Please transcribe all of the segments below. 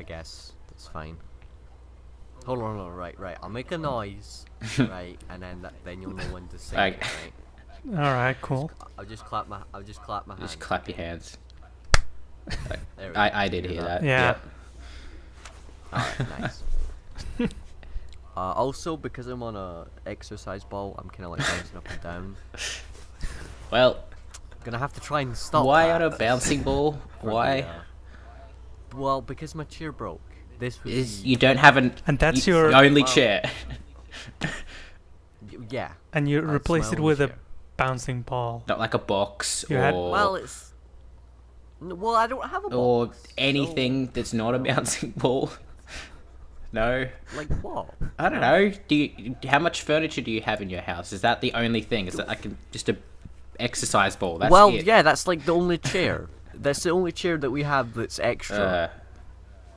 I guess that's fine. Hold on, right. I'll make a noise, right, and then you'll know when to sing. Okay. Right? All right, cool. I'll just clap my hands. Just clap your hands. There we go. I did hear that. Yeah. Alright, nice. Also, because I'm on a exercise ball, I'm kind of like bouncing up and down. Well, I'm gonna have to try and stop. why that on a bouncing ball? for the, Why? Well, because my chair broke. This was Is you don't have an And that's y- your- only Wow. chair. yeah. And you That's replace my it only with a chair. bouncing ball. Not like a box You had- or Well, well, I don't have a or box, anything that's not a bouncing ball. No, So, like what? I don't know. How much furniture do you have in your house? Is that the only thing? Is that like just a exercise ball? That's Well, it. yeah, that's like the only chair. That's the only chair that we have that's extra.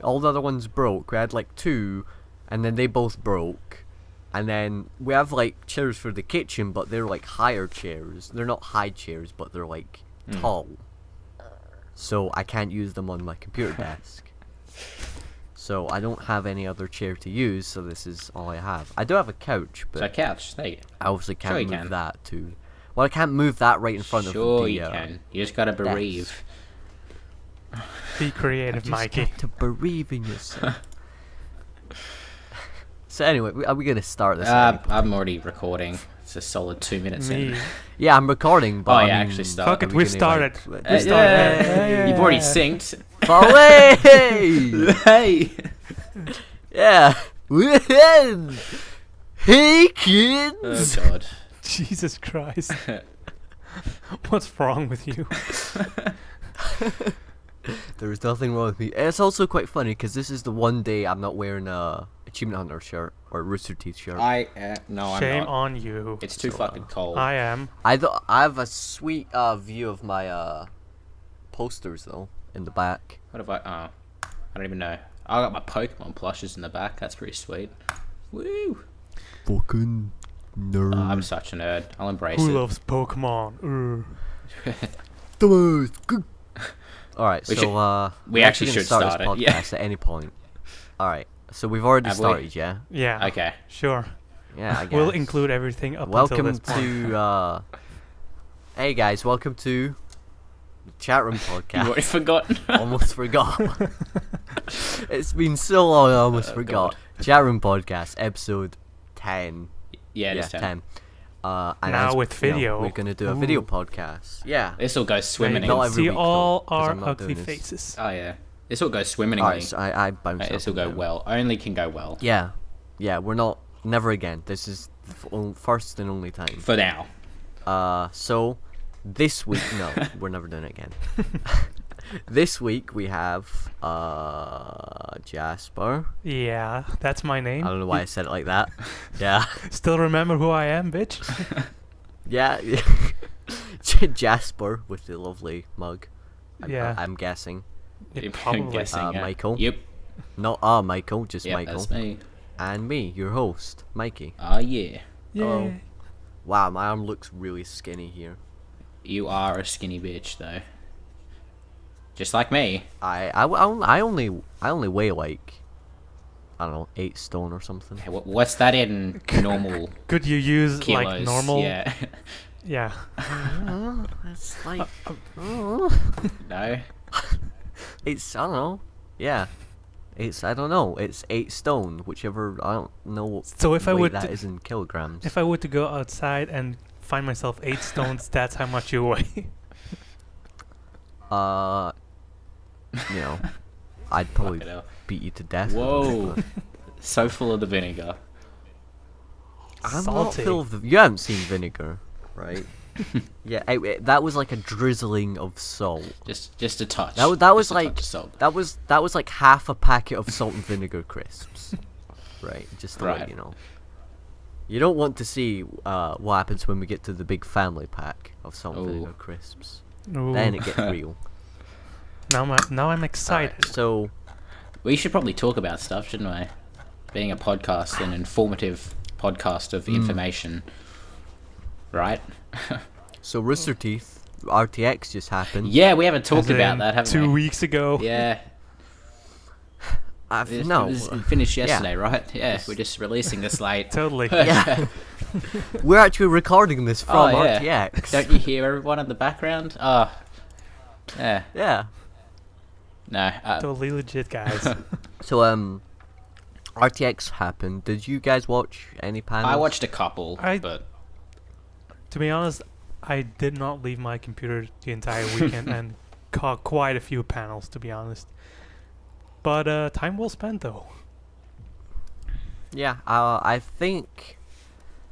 All the other ones broke. We had like 2, and then they both broke. And then we have like chairs for the kitchen, but they're like higher chairs. They're not high chairs, but they're like tall. So I can't use them on my computer desk. So I don't have any other chair to use, so this is all I have. I do have a couch, So a but couch. There you go. I obviously can't Sure you move can. that to... Well, I can't move that right in front Sure of the... you can. You just gotta bereave. Be creative, Just Mikey. get to bereaving yourself. So anyway, are we gonna start this? at any point? I'm already recording. It's a solid 2 minutes Me. in. Yeah, I'm recording, but Oh, I yeah, mean, actually start. Fuck it, are we've gonna, started. like, We've started. Yay! You've already synced. Away! Hey! Yeah. Win! Hey Oh kids! god. Jesus Christ. What's wrong with you? There's nothing wrong with me. And it's also quite funny because this is the one day I'm not wearing a Achievement Hunter shirt or Rooster Teeth shirt. No, I'm Shame not. on you. It's too fucking cold. I am. I have a sweet view of my posters though in the back. What have I? Oh, I don't even know. I got my Pokemon plushes in the back. That's pretty sweet. Woo! Fucking nerd. I'm such a nerd. I'll embrace Who it. loves Pokemon? The most good. All right, We so should- we we're actually gonna should start start this it, yeah. podcast at any point. All right, so we've already Have we? started, yeah. Yeah. Okay. Sure. Yeah, I guess. We'll include everything up Welcome until this point. to hey guys, welcome to the Chatroom You've podcast. already forgotten. Almost forgot. It's been so long, I almost Oh, forgot. Chatroom podcast, episode 10. Yeah, it is 10. And Now as, with you know, video. we're gonna do a video Ooh. podcast. Yeah. This will go swimming. You Not can every see week, all though, 'cause our I'm not ugly doing this. faces. Oh yeah. This will go swimmingly. Alright, so I bounce This up will and go down. well. Only can go well. Yeah. Yeah, we're not... Never again. This is the first and only time. For now. So, this week... No, we're never doing it again. This week, we have, Jasper. Yeah, that's my I name. don't know why I said it like that. Yeah. Still remember who I am, bitch? Yeah. Jasper with the lovely mug. Yeah. I'm guessing. Yeah, I'm probably. guessing, yeah. Michael. Yep. Not Michael, just Yep, Michael. that's me. And me, your host, Mikey. Oh yeah. Hello. Yay. Wow, my arm looks really skinny here. You are a skinny bitch though. Just like me. I only weigh like, I don't know, 8 stone or something. Hey, what's that in normal Could you use kilos? like normal? Yeah. Yeah. It's like, No. it's, I don't know. Yeah. It's, I don't know. It's 8 stone, whichever, I don't know So if I weight would that to- is in kilograms. If I were to go outside and find myself 8 stones, that's how much you weigh. You know, I'd probably Fucking hell. beat you to death. Whoa. So full of the vinegar. I'm not Salty. full of the... You haven't seen vinegar, right? Yeah, that was like a drizzling of salt. Just a touch. That was Just a touch like of salt. that was like half a packet of salt and vinegar crisps, right? Just to let Right. you know. You don't want to see what happens when we get to the big family pack of salt and Ooh. vinegar crisps. Ooh. Then it gets real. Now I'm excited. Alright, so We should probably talk about stuff, shouldn't we? Being a podcast, an informative podcast of information. Right? so Rooster Teeth RTX just happened. Yeah, we haven't talked As about in that, haven't 2 we? weeks ago. Yeah. No. It was finished yesterday, right? Yeah, we're just releasing this late. Totally. Yeah. We're actually recording this from RTX. Don't you hear everyone in the background? Oh, yeah. Yeah. No. Totally legit, guys. So, RTX happened. Did you guys watch any panels? I watched a couple, but... To be honest, I did not leave my computer the entire weekend and caught quite a few panels, to be honest. But time well spent, though. Yeah, I think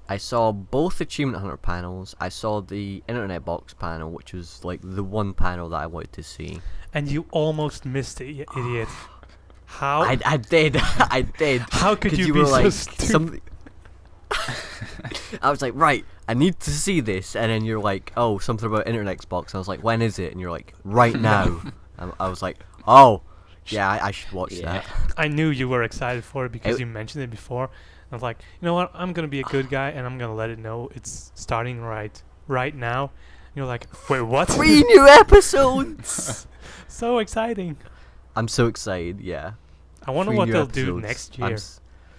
I saw both Achievement Hunter panels. I saw the Internet Box panel, which was like the one panel that I wanted to see. And you almost missed it, you idiot. How? I did. I did. How could you were be so like, stupid? I was like, right, I need to see this, and then you're like, oh, something about Internet Box. And I was like, when is it? And you're like, right now. I was like, oh, yeah, I should watch that. I knew you were excited for it because you mentioned it before. I was like, you know what? I'm gonna be a good guy and I'm gonna let it know it's starting right now. And you're like, wait, what? 3 new episodes. So exciting. I'm so excited. Yeah. I wonder 3 what new they'll do episodes. next year.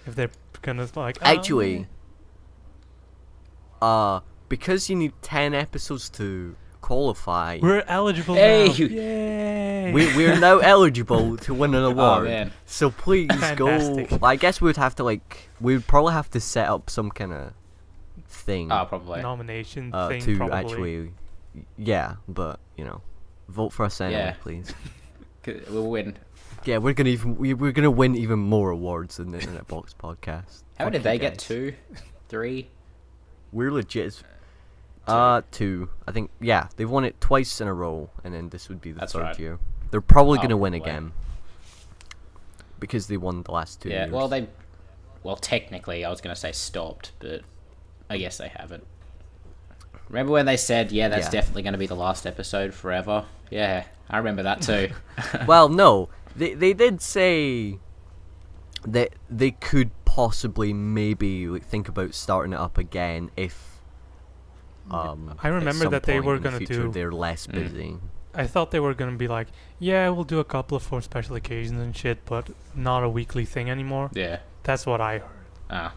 If they're gonna like Actually, because you need 10 episodes to qualify. we're eligible Hey! now. Yay! We're now eligible to win an award. Oh, man. So please Fantastic. go. I guess we'd have to we'd probably have to set up some kind of thing Oh, probably. nomination to thing probably. actually. Yeah, but vote for us anyway, Yeah. please. We'll win. Yeah, we're gonna win even more awards than the Internet Box podcast. How Fuck did you they get guys. 2? 3? We're legit. 2. I think. Yeah, they've won it twice in a row, and then this would be the That's third right. year. They're probably Oh, gonna win probably. again because they won the last 2 Yeah, years. well, technically, I was going to say stopped, but I guess they haven't. Remember when they said, that's Yeah. definitely going to be the last episode forever? Yeah, I remember that too. Well, no, they did say that they could possibly maybe think about starting it up again if. I remember at some that they point were in the gonna future do. They're less busy. I thought they were gonna be like, yeah, we'll do a couple for special occasions and shit, but not a weekly thing anymore. Yeah. That's what I heard. Ah.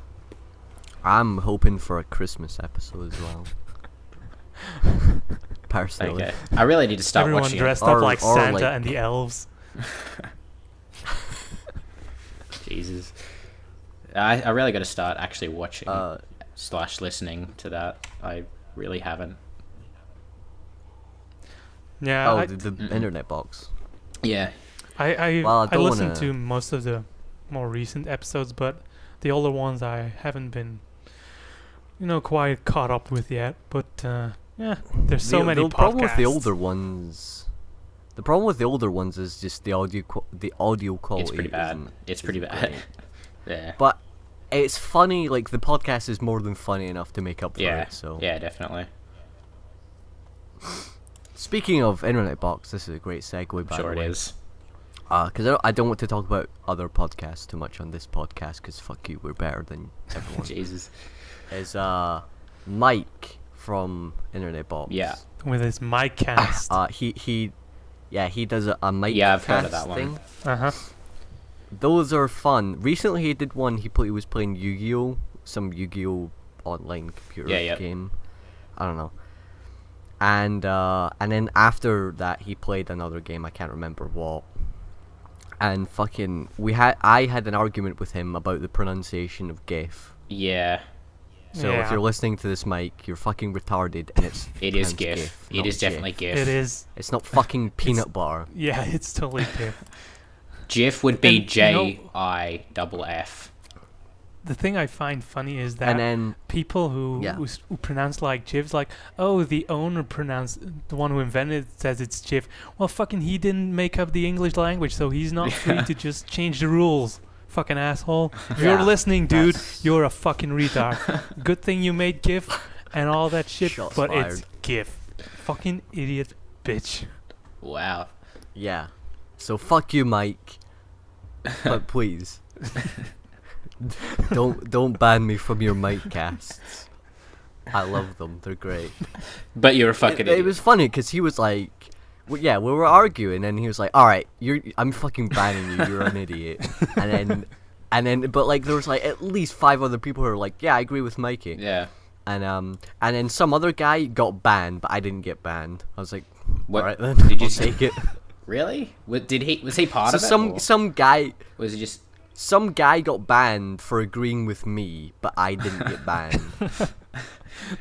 I'm hoping for a Christmas episode as well. Personally. Okay. I really need to start Everyone watching dressed it. up Or- like or Santa like- and the elves. Jesus. I really got to start actually watching / listening to that. I really haven't. Yeah, Oh, the Internet Box. Yeah. I Well, I don't listened wanna- to most of the more recent episodes, but the older ones I haven't been, quite caught up with yet. But yeah, there's so many the podcasts. problem with the older ones. The problem with the older ones is just the audio quality. It's pretty bad. It's pretty isn't bad. great. Yeah. But it's funny. Like the podcast is more than funny enough to make up for Yeah. it. So Yeah, definitely. speaking of Internet Box, this is a great segue. By Sure the it way. is. Because I don't want to talk about other podcasts too much on this podcast. Because fuck you, we're better than everyone. Jesus. Is Mike from Internet Box. Yeah. with his mic cast. He does a mic Yeah, I've heard of cast that one. thing. Uh-huh. Those are fun. Recently he did one. He was playing Yu-Gi-Oh, some Yu-Gi-Oh online computer game. I don't know. And then after that he played another game. I can't remember what. And I had an argument with him about the pronunciation of GIF. Yeah. So if you're listening to this, Mike, you're fucking retarded, and It is pronounced GIF. It not is definitely GIF. It is. It's not fucking peanut bar. Yeah, it's totally GIF. GIF would be And, you know- JIFF. The thing I find funny is that And then people who pronounce like GIFs, like, oh, the owner pronounced, the one who invented it says it's GIF. Well, fucking he didn't make up the English language, so he's not free to just change the rules. Fucking asshole. If you're Yeah, listening, dude, that's- you're a fucking retard. Good thing you made GIF and all that shit, Shots but it's fired. GIF. Fucking idiot bitch. Wow. yeah. So fuck you, Mike. But please, don't ban me from your mic casts. I love them. They're great. But you're a fucking It idiot. was funny because he was like, yeah, we were arguing, and he was like, "All right, I'm fucking banning you. You're an idiot." And then, but like there was like at least 5 other people who were like, "Yeah, I agree with Mikey." Yeah. And then some other guy got banned, but I didn't get banned. I was like, What? "All right then, Did you I'll take it." Really? Was he part So of it? some guy. Was he just? Some guy got banned for agreeing with me, but I didn't get banned.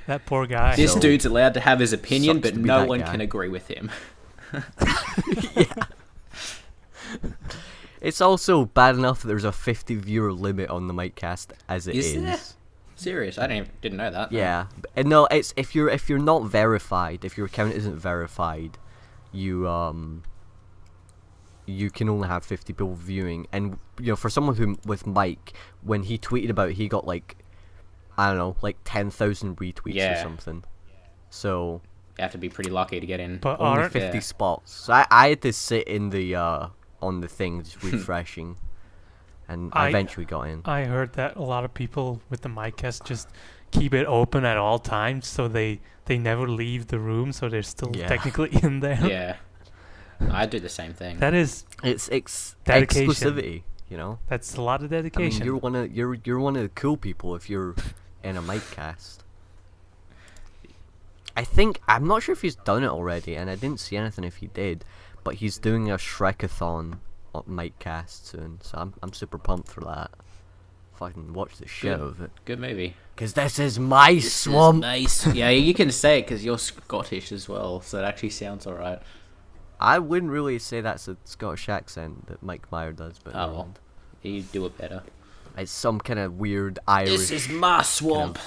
That poor guy. This So- dude's allowed to have his opinion, Sucks but to be no that one guy. can agree with him. Yeah. It's also bad enough that there's a 50 viewer limit on the Micecast as it is. There? Serious? I didn't know that. Yeah, and no, it's if you're not verified, if your account isn't verified, you can only have 50 people viewing, and for someone with Mike, when he tweeted about it, he got like, I don't know, like 10,000 retweets or something. So You have to be pretty lucky to get in. But only aren't 50 spots. So I had to sit in the on the thing just refreshing, and I eventually got in. I heard that a lot of people with the Micecast just keep it open at all times, so they never leave the room, so they're still technically in there. Yeah. I do the same thing. That is It's dedication. exclusivity, That's a lot of I dedication. mean, you're one of the cool people if you're in a Micecast. I'm not sure if he's done it already, and I didn't see anything if he did, but he's doing a Shrekathon on Micecast soon, so I'm super pumped for that. Fucking watch the shit out of it. Good movie. Cause this is my swamp. Nice. Yeah, you can say it because you're Scottish as well, so it actually sounds alright. I wouldn't really say that's a Scottish accent that Mike Meyer does, but Oh, well. You do it better. it's some kind of weird Irish. This is my swamp.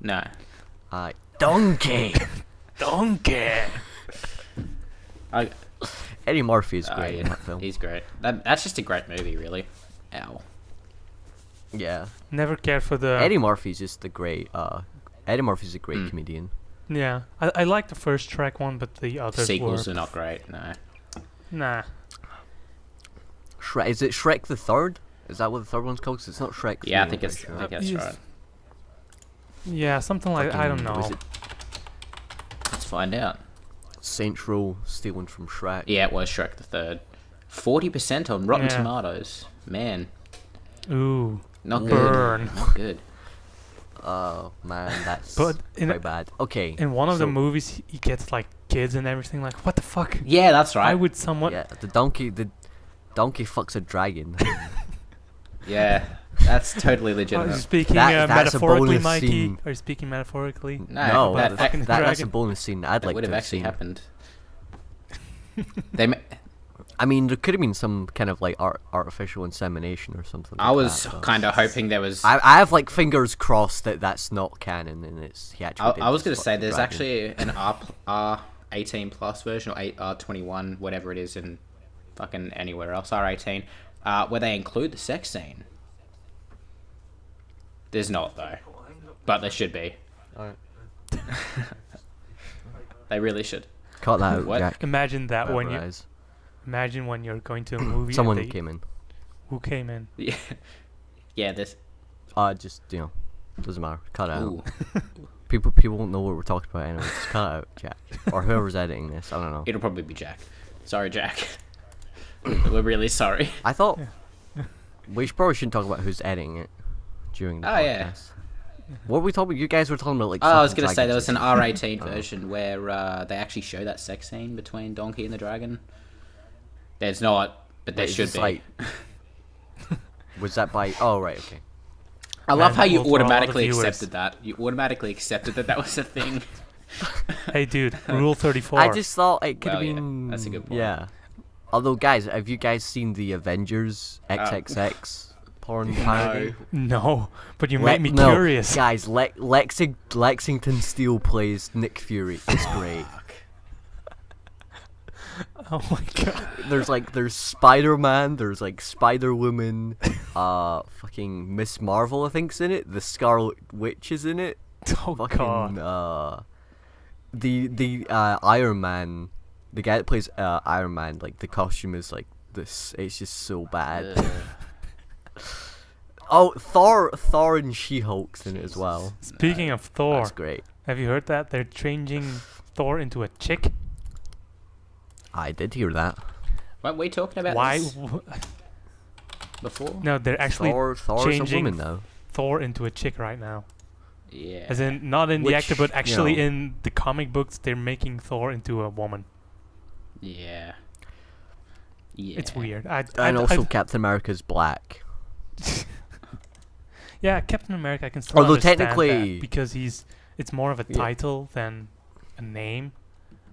No. Donkey. Donkey. Eddie Murphy is Oh, great in that film. He's great. That's just a great movie, really. Ow. Yeah. Never cared for the. Eddie Murphy's just a great. Eddie Murphy's a great comedian. Yeah, I like the first Shrek one, but the others Sequels were. are not great, no. Nah. Is it Shrek the Third? Is that what the third one's called? 'Cause it's not Shrek. Yeah, I 3, think I'm pretty sure. that's Yes. right. Yeah, something like I don't Fucking- was know. it Let's find out. Saints Row stealing from Shrek? Yeah, it was Shrek the Third. 40% on Rotten Yeah. Tomatoes. Man, Ooh. not good. Burn. Not good. Oh man, that's But in very a- bad. Okay. In one of the so- movies, he gets like kids and everything. Like, what the fuck? Yeah, that's right. I would somewhat. Yeah, the donkey fucks a dragon. Yeah, that's totally Are you legitimate. speaking That's a metaphorically, bonus Mikey? scene. Are you speaking metaphorically? No, that fucking that's a dragon. bonus scene. I'd that like would to have have actually seen. happened. They. I mean, there could have been some kind of like artificial insemination or something. I like was that, but- kind of hoping there was. I have like fingers crossed that that's not canon and it's he actually. I was going gonna say there's actually an R18 plus version or R21, whatever it is, in fucking anywhere else, R18, where they include the sex scene. There's not though, but there should be. Alright. They really should. Cut that out, What? Jack. Imagine that when Whatever you that is. imagine when you're going to a movie. Someone and they, came in. Who came in? Yeah, yeah. This. Just doesn't matter. Cut it out. Ooh. People won't know what we're talking about anyway. Just cut it out, Jack, or whoever's editing this. I don't know. It'll probably be Jack. Sorry, Jack. We're really sorry. I thought we probably shouldn't talk about who's editing it during the Oh, podcast. yeah. What were we talking about? You guys were talking about like. Oh, I was fucking gonna say there was an dragons R18 version where they actually show that sex scene between Donkey and the dragon. There's not, but there Wait, should is be. this like- Was that by? Oh right, okay. I love And how you well, for all the automatically viewers. accepted that. You automatically accepted that was a thing. Hey, dude, Rule 34. I just thought it could Well, have yeah, been. that's a good point. Yeah. Although, guys, have you guys seen the Avengers XXX porn parody? No, but you Le- made me no, curious. Guys, Lexington Steele plays Nick Fury. It's great. Oh my god. There's Spider-Man, there's like Spider-Woman, fucking Miss Marvel I think's in it, the Scarlet Witch is in it, Oh fucking god. the Iron Man, the guy that plays Iron Man, like the costume is like this, it's just so bad. Oh, Thor and She-Hulk's in it as well. Speaking of Thor, That's great. have you heard that they're changing Thor into a chick? I did hear that. Weren't we talking about Why? this before? No, they're actually Thor's a changing woman now. Thor into a chick right now. Yeah. As in, not in the Which, actor, but you actually know- in the comic books, they're making Thor into a woman. Yeah. Yeah. It's weird. And also Captain America's black. Yeah, Captain America, I can still Although understand technically- that because it's more of a Yeah. title than a name.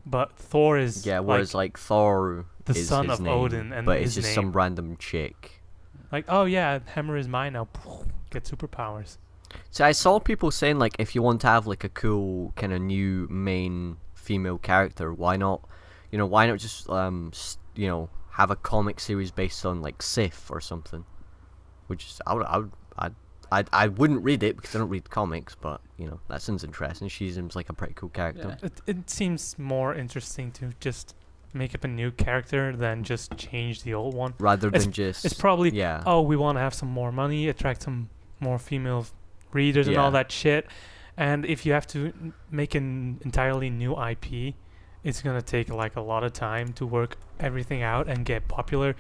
But Thor is Yeah, whereas like Thor the is son his of name, Odin, and but it's his just name. some random chick. like, oh yeah, hammer is mine now. Get superpowers. So I saw people saying like, if you want to have like a cool kind of new main female character, why not? Why not just have a comic series based on like Sif or something? Which is I wouldn't read it because I don't read comics, but that sounds interesting. She seems like a pretty cool character. Yeah. It seems more interesting to just make up a new character than just change the old one. Rather than just It's probably yeah. oh, we want to have some more money, attract some more female readers and all Yeah. that shit. And if you have to make an entirely new IP, it's gonna take like a lot of time to work everything out and get popular.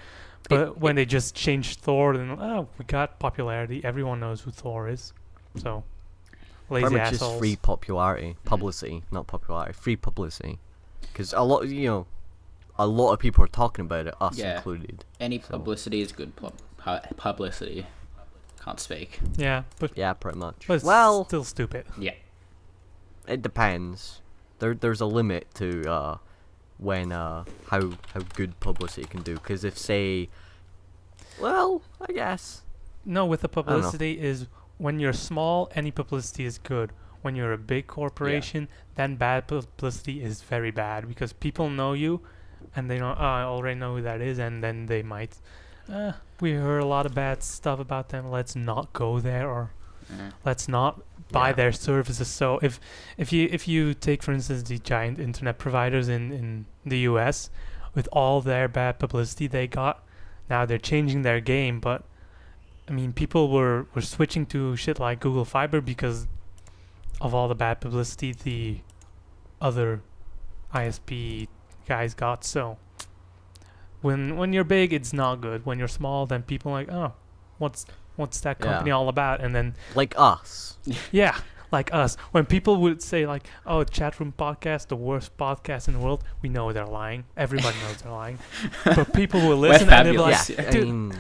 But when they just change Thor, then we got popularity. Everyone knows who Thor is. So lazy Pretty much assholes. just free popularity, publicity, not popularity, free publicity. Because a lot of people are talking about it, us Yeah. included. Any So- publicity is good publicity. Can't speak. Yeah, but Yeah, pretty much. but it's Well, still stupid. Yeah. it depends. There's a limit to when how good publicity can do. Because if say, well, I guess. No, with the know. publicity is when you're small, any publicity is good. When you're a big corporation, then bad publicity is very bad because people know you, and they know, oh, I already know who that is, and then they might, we heard a lot of bad stuff about them. Let's not go there, or let's not buy Yeah. their services. So if you take for instance the giant internet providers in the US, with all their bad publicity they got, now they're changing their game. But I mean, people were switching to shit like Google Fiber because of all the bad publicity the other ISP guys got. So when you're big, it's not good. When you're small, then people are like, oh, what's that company Yeah. all about? And then Like us. yeah, like us. When people would say like, oh, Chatroom podcast, the worst podcast in the world, we know they're lying. Everybody knows they're lying. But people will We're listen and they'll be like, fabulous. I dude, mean,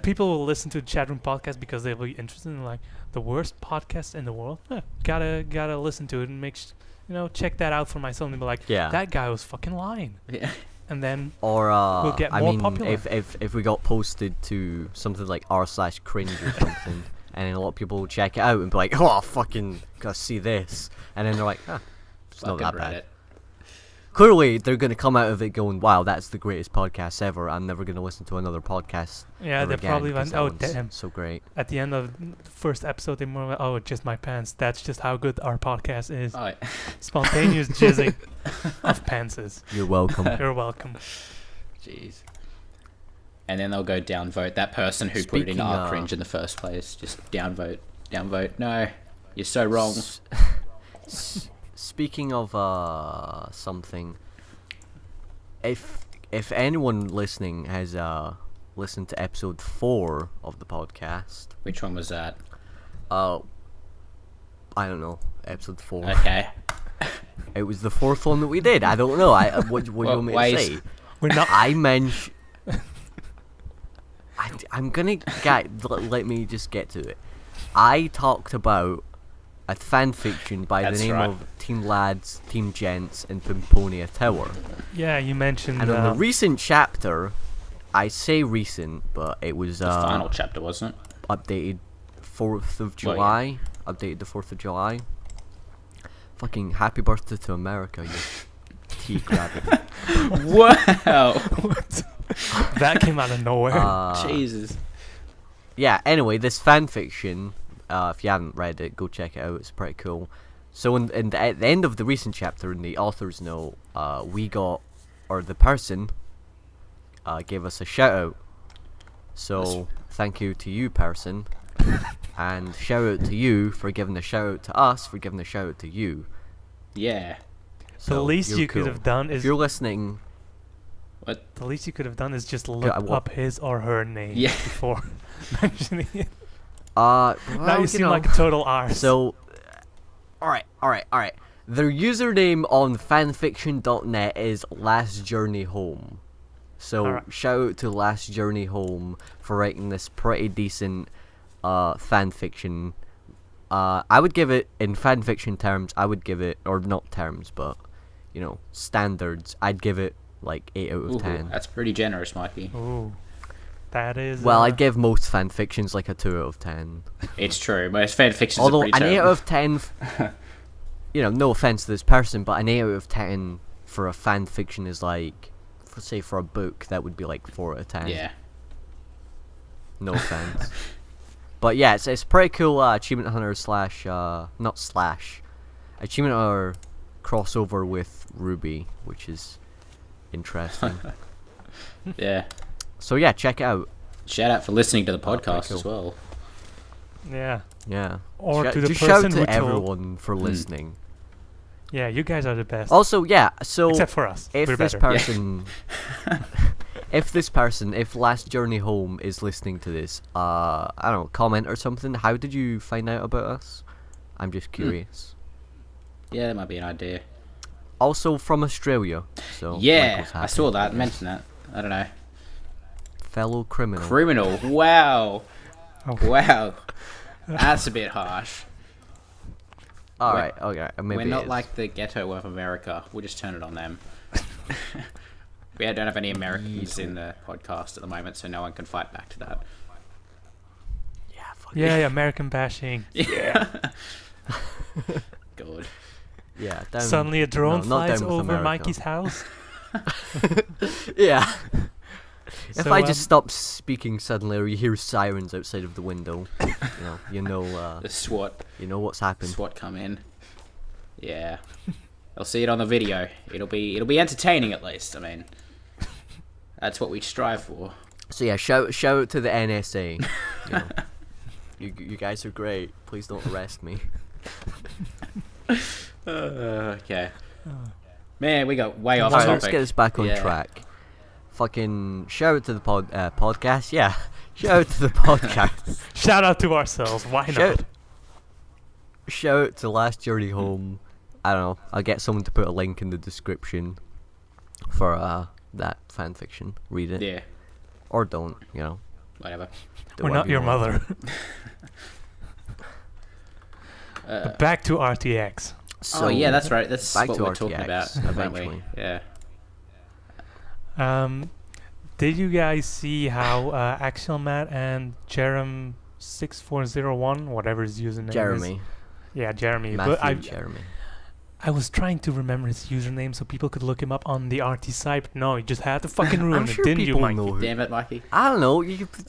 people will listen to the Chatroom podcast because they'll be interested in like the worst podcast in the world. Gotta listen to it and check that out for myself. And they'll be like, yeah. that guy was fucking lying. Yeah. And then Or will get I more mean, popular. if we got posted to something like r/cringe or something, and then a lot of people will check it out and be like, oh, fucking gotta see this, and then they're like, it's not Fucking that bad. Reddit. Clearly, they're gonna come out of it going, wow, that's the greatest podcast ever. I'm never gonna listen to another podcast. yeah, ever they again, probably 'cause went, that oh one's damn. so great. At the end of the first episode, they more like, oh, just my pants. That's just how good our podcast is. Oh, Spontaneous jizzing of pantses. You're welcome. You're welcome. jeez. And then they'll go downvote that person who put it in Speaking our of- cringe in the first place. Just downvote. No, you're so wrong. Speaking of something, if anyone listening has listened to episode 4 of the podcast, Which one was that? I don't know, episode 4. Okay. It was the 4th one that we did. I don't know. What do you want me why to is- say? We're not. I mentioned. I'm gonna let me just get to it. I talked about a fan fiction by That's the name right. of Team Lads, Team Gents, and Pimponia Tower. Yeah, you mentioned. And on the recent chapter, I say recent, but it was The final chapter, wasn't it? updated 4th of Well, July. Updated the 4th of July. Fucking happy birthday to America, you tea gravity. Wow. that came out of nowhere. Jesus. Yeah, anyway, this fan fiction, if you haven't read it, go check it out. It's pretty cool. So at the end of the recent chapter, in the author's note, the person gave us a shout out. So thank you to you, person. And shout out to you for giving a shout out to us, for giving a shout out to you. Yeah. The least you're you could cool. have done If is you're listening, What? The least you could have done is just look Yeah, what? up his or her name Yeah. before mentioning it. Well, Now you seem like a total arse. So, alright. Their username on fanfiction.net is Last Journey Home. So, Alright. shout out to Last Journey Home for writing this pretty decent fanfiction. I would give it, in fanfiction terms, or not terms, but, standards, I'd give it like 8 out of Ooh, 10. that's pretty generous, Mikey. Ooh, that is. Well, I'd give most fanfictions like a 2 out of 10. It's true. Most fan fictions Although are pretty an 8 terrible. out of 10, no offense to this person, but an 8 out of 10 for a fan fiction is like, for a book, that would be like 4 out of 10. Yeah. No offense. But yeah, it's pretty cool Achievement Hunter Achievement Hunter crossover with Ruby, which is interesting. Yeah. So yeah, check it out. Shout out for listening to the pretty podcast cool. as well. Yeah. Yeah. Or to the just person shout who to everyone for listening. Yeah, you guys are the best. Also, yeah, so Except for us. if We're this better. person if Last Journey Home is listening to this, I don't know, comment or something. How did you find out about us? I'm just curious. Yeah, that might be an idea. Also from Australia, so Yeah, Michael's I happy. saw that. Mention that. I don't know. Fellow criminal. Criminal. Wow. Oh. Wow. That's a bit harsh. All right, okay, maybe We're it not is. like the ghetto of America. We'll just turn it on them. We don't have any Americans in the podcast at the moment, so no one can fight back to that. Yeah, fuck Yeah, American bashing. Yeah. Good. yeah. Down, Suddenly a drone no, not flies down with over America. Mikey's house. Yeah. If So, I just stop speaking suddenly, or you hear sirens outside of the window, you know The SWAT what's happened. SWAT come in. Yeah. They'll see it on the video. It'll be entertaining at least. I mean, that's what we strive for. So yeah, shout out to the NSA. You guys are great. Please don't arrest me. Okay. Man, we got way off Alright, topic. let's get this back on Yeah. track. Fucking shout out to the podcast. Yeah, shout out to the podcast. Shout out to ourselves. Why not? Shout out to Last Journey Home. I don't know. I'll get someone to put a link in the description for that fanfiction. Read it. Yeah. Or don't. Whatever. Do We're whatever not you your want. mother. But back to RTX. So, oh yeah, that's right. That's back what to we're talking RTX about, haven't we? eventually. Yeah. Did you guys see how Axelmat and Jerem6401, whatever his username is? Jeremy. Yeah, Jeremy. Matthew But Jeremy. I was trying to remember his username so people could look him up on the RT site, but no, you just had to fucking ruin I'm it, sure didn't you, people Mike? know who. Damn it, Mikey. I don't know. You could.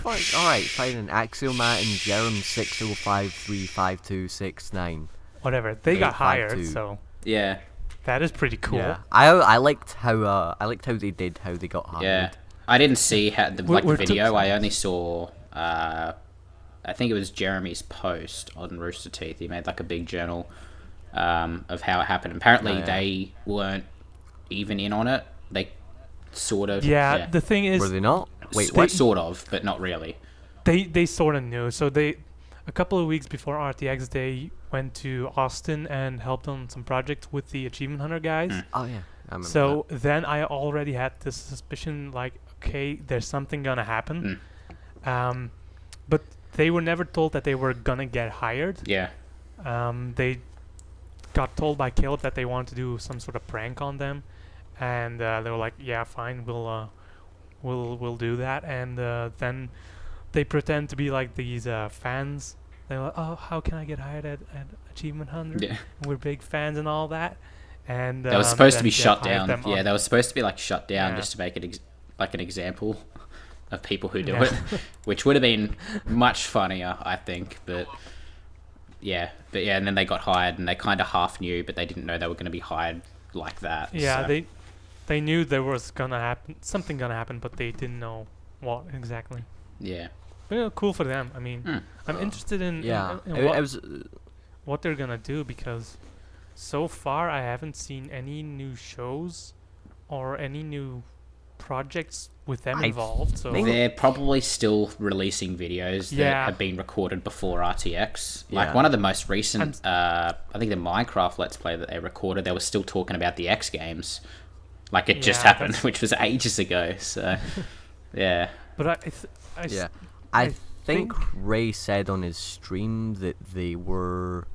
Alright, fine. An Axiomat and Jerem 605352269. Whatever. They got hired, 852. so Yeah. that is pretty cool. Yeah, I liked how they did how they got hired. Yeah. I didn't see the We're video. I only saw. I think it was Jeremy's post on Rooster Teeth. He made like a big journal of how it happened. Apparently, Oh, yeah. they weren't even in on it. They sort of. Yeah, the thing is, Were they not? Wait, Well, what? sort of, but not really. they sort of knew. So a couple of weeks before RTX, they went to Austin and helped on some project with the Achievement Hunter guys. Oh yeah, I remember So then I already had this suspicion, like, okay, there's something gonna happen. But they were never told that they were gonna get hired. Yeah. They got told by Caleb that they wanted to do some sort of prank on them, and they were like, "Yeah, fine, we'll do that." And then they pretend to be like these fans. They're like, "Oh, how can I get hired at Achievement Hunter? Yeah. We're big fans and all that." And That was supposed to then be they shut hired down. them Yeah, on- that was supposed to be like shut down Yeah. just to make it like an example of people who do Yeah. it, which would have been much funnier, I think. But yeah, and then they got hired, and they kind of half knew, but they didn't know they were going to be hired like that. Yeah, so. they knew there was gonna happen something gonna happen, but they didn't know what exactly. Yeah. But, cool for them. I mean, I'm interested in, Yeah, in it was. what they're gonna do, because so far I haven't seen any new shows or any new projects with them I involved. So They're probably still releasing videos that Yeah. have been recorded before RTX. Like Yeah. one of the most recent, I think the Minecraft Let's Play that they recorded, they were still talking about the X Games. Like it just Yeah, happened, that's- which was ages ago. So, yeah. but I think Ray said on his stream that they were.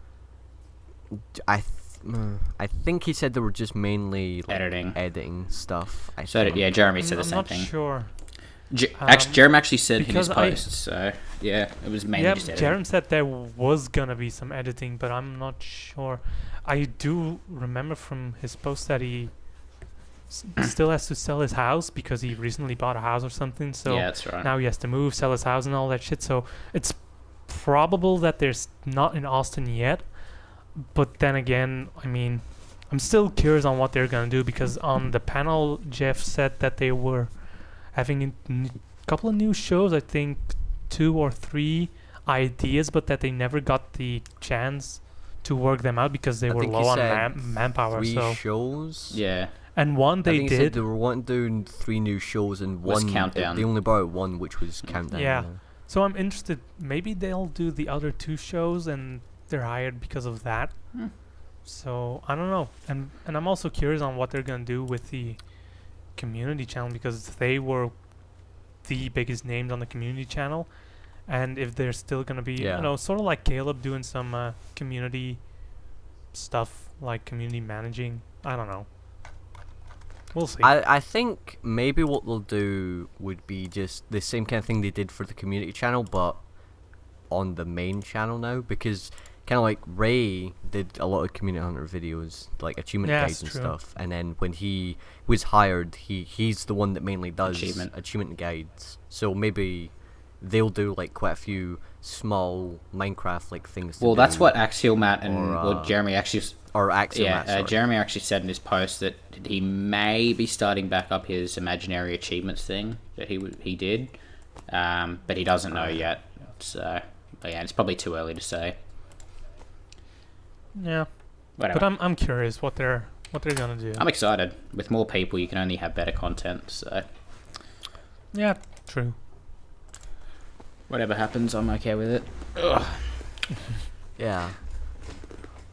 I think he said they were just mainly like, editing stuff. Yeah, Jeremy said the I'm same not thing. sure. Jeremy actually said in his because post, so yeah, it was mainly Yeah, just editing. Jeremy said there was gonna be some editing, but I'm not sure. I do remember from his post that he still has to sell his house because he recently bought a house or something. So Yeah, that's right. now he has to move, sell his house, and all that shit. So it's probable that there's not in Austin yet. But then again, I mean, I'm still curious on what they're gonna do because on the panel, Jeff said that they were having a couple of new shows. I think 2 or 3 ideas, but that they never got the chance to work them out because they were think he low on said manpower. 3 So shows. Yeah. and one I they think he said did. they were wanting to do 3 new shows and Was one Countdown. They only brought out one, which was Countdown. Yeah. So I'm interested. Maybe they'll do the other 2 shows and they're hired because of that. So I don't know, and I'm also curious on what they're gonna do with the community channel because they were the biggest names on the community channel, and if they're still gonna be, Yeah. you know, sort of like Caleb doing some community stuff, like community managing. I don't know. We'll see. I think maybe what they'll do would be just the same kind of thing they did for the community channel, but on the main channel now, because kind of like Ray did a lot of community hunter videos, like achievement Yeah, guides that's and true. stuff, and then when he was hired, he's the one that mainly does achievement guides. So maybe they'll do like quite a few small Minecraft like things. Well, that's what Axial Matt and or, Jeremy actually. Or Axiom. Jeremy actually said in his post that he may be starting back up his imaginary achievements thing that he did, but he doesn't know yet. So, but yeah, it's probably too early to say. Yeah, Whatever. but I'm curious what they're gonna do. I'm excited. With more people, you can only have better content. So, Yeah, true. whatever happens, I'm okay with it. Ugh. Yeah.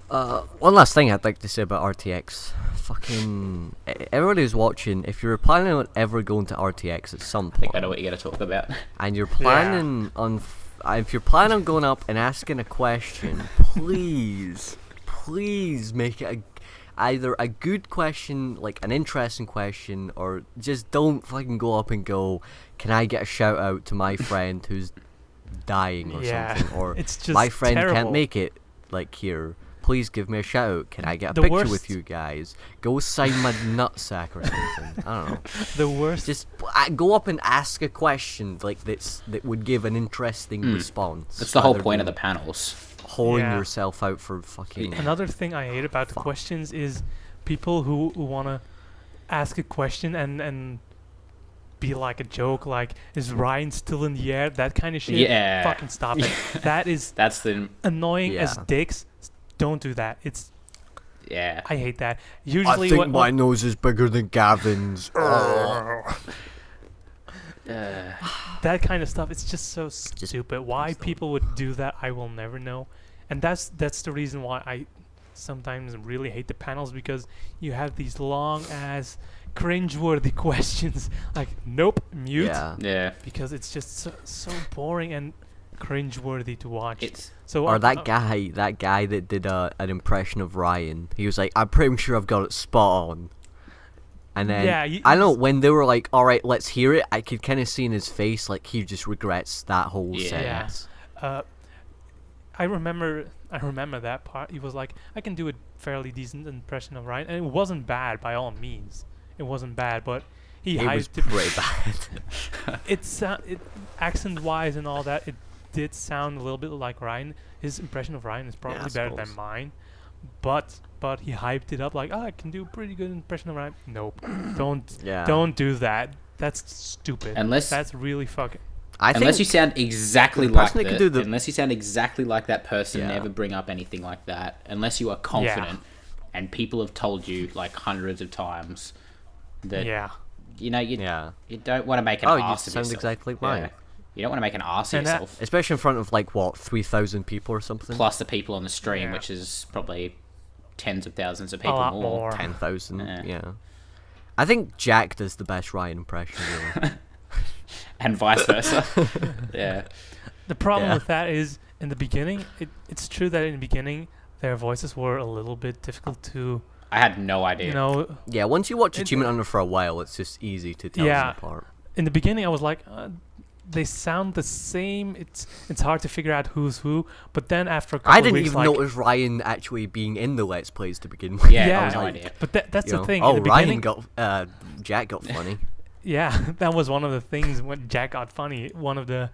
One last thing I'd like to say about RTX. Fucking everybody who's watching, if you're planning on ever going to RTX at some I point, think I know what you're gonna talk about. and you're planning on, if you're planning on going up and asking a question, please make it either a good question, like an interesting question, or just don't fucking go up and go, "Can I get a shout out to my friend who's dying or Yeah, something?" Or it's just my friend terrible. can't make it, like here. Please give me a shout out. Can I get a The picture worst- with you guys? Go sign my nutsack or something. I don't know. The worst. Just go up and ask a question like that would give an interesting response. That's the whole rather point of the than panels. holding Yeah. yourself out for fucking. Another thing I hate about the questions is people who wanna ask a question and be like a joke, like, is Ryan still in the air? That kind of shit. Yeah. Fucking stop it. That is That's the annoying as Yeah. dicks. Don't do that. yeah. I hate that. Usually when nose is bigger than Gavin's. that kind of stuff, it's just so stupid. Why people would do that, I will never know. And that's the reason why I sometimes really hate the panels, because you have these long ass cringeworthy questions like nope, mute, Yeah. Yeah. because it's just so boring and cringeworthy to watch. It's So Or that guy that did an impression of Ryan. He was like, "I'm pretty sure I've got it spot on." And then Yeah, I don't know, when they were like, "All right, let's hear it," I could kind of see in his face like he just regrets that whole Yeah. sentence. I remember that part. He was like, I can do a fairly decent impression of Ryan, and it wasn't bad by all means. It wasn't bad, but he It was hyped it. pretty bad. It accent wise and all that, it did sound a little bit like Ryan. His impression of Ryan is probably I better suppose. than mine, but he hyped it up like, I can do a pretty good impression of Ryan. Nope, Yeah. don't do that. That's stupid. Unless- that's really fucking. unless you sound exactly the like person that could do the- unless you sound exactly like that person, Yeah. never bring up anything like that. Unless you are confident, and people have told you like hundreds of times that Yeah. you know, you don't want to make an Oh, you ass of sound yourself. exactly like mine. Yeah. You don't want to make an ass of And that- yourself. Especially in front of, like, what, 3,000 people or something? Plus the people on the stream, Yeah. which is probably tens of thousands of A people lot more. more. 10,000, Yeah. yeah. I think Jack does the best Ryan impression, really. And vice versa. Yeah. The problem Yeah. with that is, in the beginning, it's true that in the beginning, their voices were a little bit difficult to, I had no idea. you know... Yeah, once you watch Achievement Hunter for a while, it's just easy to tell Yeah. them apart. In the beginning, I was like, they sound the same. It's hard to figure out who's who. But then after a couple I of didn't weeks, even like, notice Ryan actually being in the Let's Plays to begin with. Yeah, Yeah. I had no like, idea. But that's you the know, thing. Oh, in the Ryan beginning, got, Jack got funny. yeah, that was one of the things when Jack got funny. One of the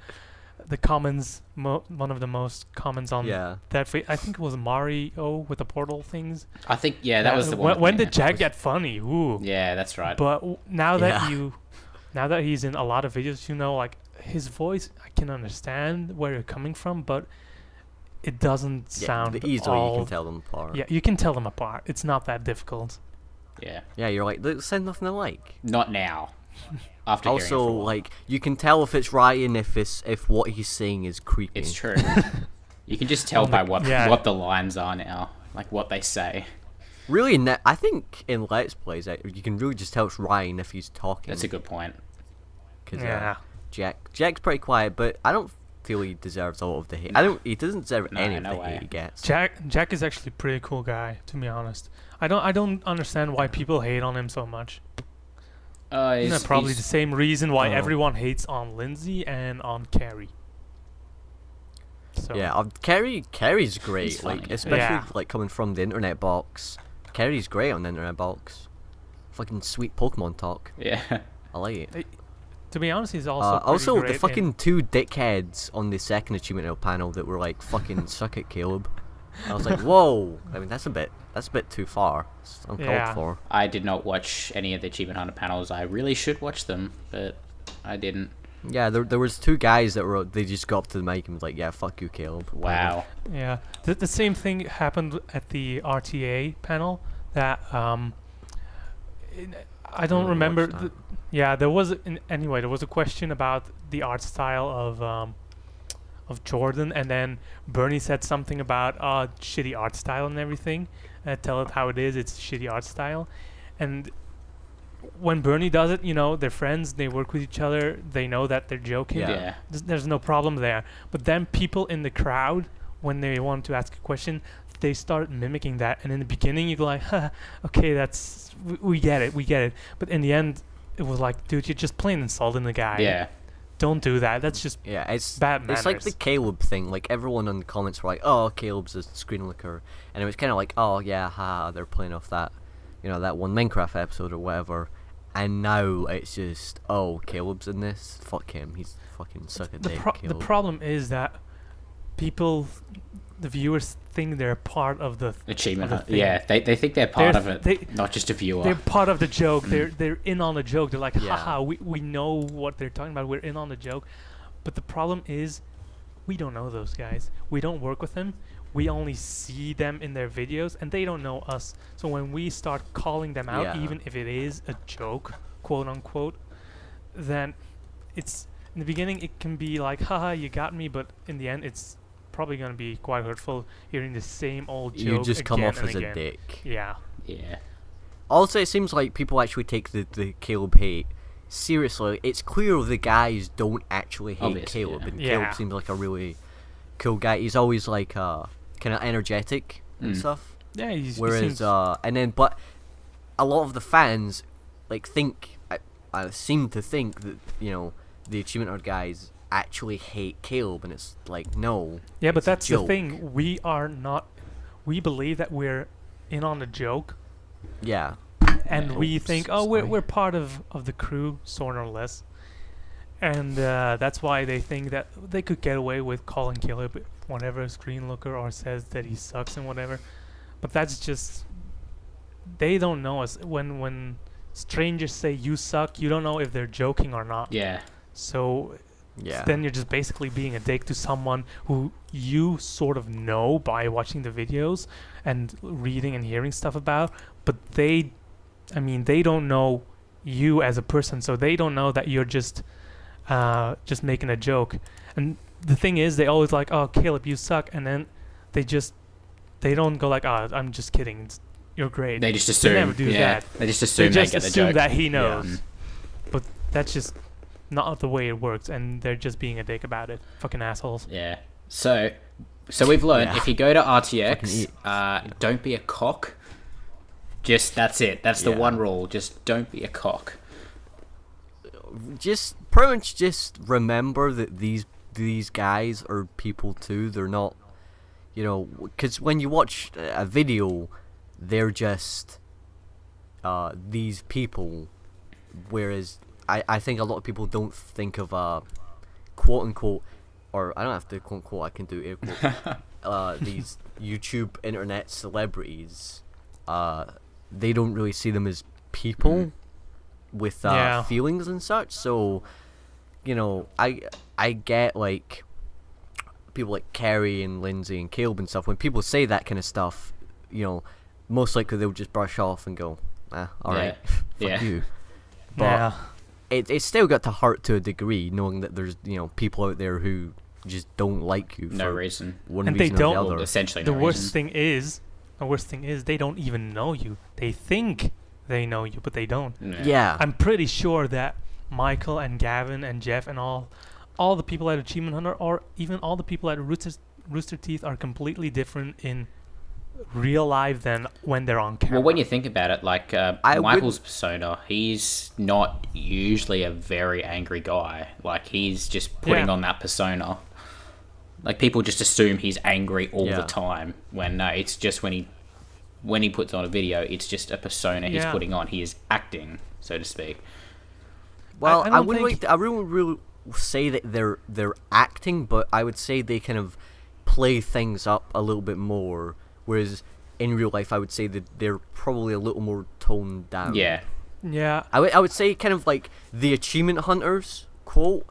comments, one of the most comments on Yeah. that. I think it was Mario with the portal things. I think, yeah, that was the one. When yeah. did Jack get funny? Ooh. Yeah, that's right. But now that Yeah. now that he's in a lot of videos, you know, like his voice, I can understand where you're coming from, but it doesn't sound easily all. you can tell them apart. Yeah, you can tell them apart. It's not that difficult. Yeah. Yeah, you're like, they sound nothing alike. Not now. After hearing it Also, for a while. like, you can tell if it's Ryan if what he's saying is creepy. It's true. You can just tell by what the lines are now, like what they say. Really, I think in Let's Plays, you can really just tell it's Ryan if he's talking. That's a good point. 'Cause, Yeah. Jack's pretty quiet, but I don't feel he deserves a lot of the hate. He doesn't deserve any of no the way. hate he gets. Jack is actually a pretty cool guy, to be honest. I don't understand why people hate on him so much. He's, Probably the same reason why Oh. everyone hates on Lindsay and on Carrie. So Yeah, Carrie's great. He's Like, funny. especially Yeah. like coming from the internet box. Carrie's great on the internet box. Fucking sweet Pokemon talk. Yeah. I like it. to be honest, he's also pretty Also, great the in- fucking two dickheads on the second Achievement Hill panel that were like, fucking suck it, Caleb. I was like, whoa. I mean, that's a bit too far. It's uncalled Yeah. for. I did not watch any of the Achievement Hunter panels. I really should watch them, but I didn't. Yeah, there was two guys they just got up to the mic and was like, yeah, fuck you, Caleb. Wow. Yeah, the same thing happened at the RTA panel. That I don't really remember. watched that. Yeah, there was anyway. There was a question about the art style of Jordan, and then Bernie said something about shitty art style and everything. Tell it how it is. It's shitty art style, and when Bernie does it, you know, they're friends. They work with each other. They know that they're joking. Yeah. Yeah. There's no problem there. But then people in the crowd, when they want to ask a question, they start mimicking that. And in the beginning, you go like, okay, we get it. But in the end, it was like, dude, you're just plain insulting the guy. Yeah. Don't do that. That's just Yeah, it's bad It's like the manners. Caleb thing. Like, everyone in the comments were like, oh, Caleb's a screen licker. And it was kind of like, oh, yeah, they're playing off that, that one Minecraft episode or whatever. And now it's just, oh, Caleb's in this? Fuck him. He's fucking suck a dick, the Caleb. problem is that people, the viewers, think they're part of the Achievement of the Hunter. thing. Yeah, they think they're part They're- of it, not just a viewer. They're part of the joke. They're in on the joke. They're like, Yeah. haha, we know what they're talking about. We're in on the joke. But the problem is, we don't know those guys. We don't work with them. We only see them in their videos, and they don't know us. So when we start calling them out, Yeah. even if it is a joke, quote unquote, then it's in the beginning it can be like, haha, you got me. But in the end, it's probably gonna be quite hurtful hearing the same old joke You just come again off and as again. a dick. Yeah. Yeah. Also, it seems like people actually take the Caleb hate seriously. It's clear the guys don't actually hate Obviously, Caleb, yeah. and Yeah. Caleb seems like a really cool guy. He's always like kind of energetic and stuff. Yeah, he Whereas seems, but a lot of the fans like think I seem to think that the Achievement Hunter guys actually hate Caleb, and it's like, no. yeah, but it's a that's the joke. thing. We are not. We believe that we're in on the joke, Yeah. and Yeah. we Oops, think, sorry. we're part of the crew, sort or less. And that's why they think that they could get away with calling Caleb whatever screen looker or says that he sucks and whatever. But that's just, they don't know us. When strangers say you suck, you don't know if they're joking or not. Yeah. So Yeah. then you're just basically being a dick to someone who you sort of know by watching the videos and reading and hearing stuff about, but they don't know you as a person, so they don't know that you're just making a joke. And the thing is, they always like, oh, Caleb, you suck, and then they don't go like, oh, I'm just kidding, you're great. They just assume. They never do that. They just assume They they just get the assume joke. that he knows. Yeah. But that's just not the way it works, and they're just being a dick about it. Fucking assholes. Yeah. So we've learned, Yeah. if you go to RTX, don't be a cock. Just, that's it. That's the one rule. Just don't be a cock. Just pretty much just remember that these guys are people too. They're not, because when you watch a video, they're just these people, whereas I think a lot of people don't think of quote unquote, or I don't have to quote unquote, I can do air quote, these YouTube internet celebrities. They don't really see them as people with feelings and such. So, I get like people like Carrie and Lindsay and Caleb and stuff. When people say that kind of stuff, most likely they'll just brush off and go, alright, fuck you. But it's still got to hurt to a degree, knowing that there's people out there who just don't like you for no reason. One And reason they or don't. the other. Essentially, The no worst reason. thing is they don't even know you. They think they know you, but they don't. Yeah. I'm pretty sure that Michael and Gavin and Jeff and all the people at Achievement Hunter, or even all the people at Rooster Teeth, are completely different in real life than when they're on camera. Well, when you think about it, like Michael's persona, he's not usually a very angry guy. Like, he's just putting on that persona. Like, people just assume he's angry all the time, when no, it's just when he puts on a video, it's just a persona he's putting on. He is acting, so to speak. Well, I wouldn't really say that they're acting, but I would say they kind of play things up a little bit more. Whereas in real life, I would say that they're probably a little more toned down. Yeah. Yeah. I would say kind of like the Achievement Hunters quote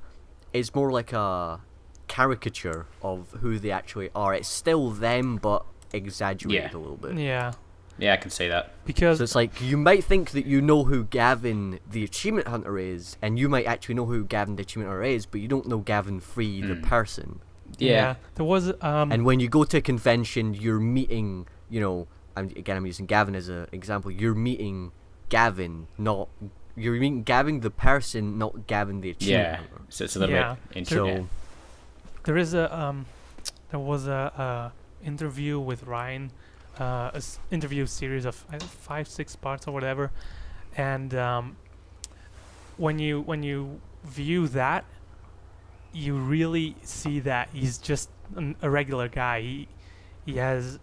is more like a caricature of who they actually are. It's still them, but exaggerated a little bit. Yeah. Yeah, I can see that. Because So it's like, you might think that you know who Gavin the Achievement Hunter is, and you might actually know who Gavin the Achievement Hunter is, but you don't know Gavin Free the person. Yeah. there was And when you go to a convention, you're meeting, I'm using Gavin as an example, you're meeting Gavin, you're meeting Gavin the person, not Gavin the Achievement Hunter. So it's a little bit interesting. So, there was a interview with Ryan, interview series of 5-6 parts or whatever, and when you view that, you really see that he's just a regular guy. He has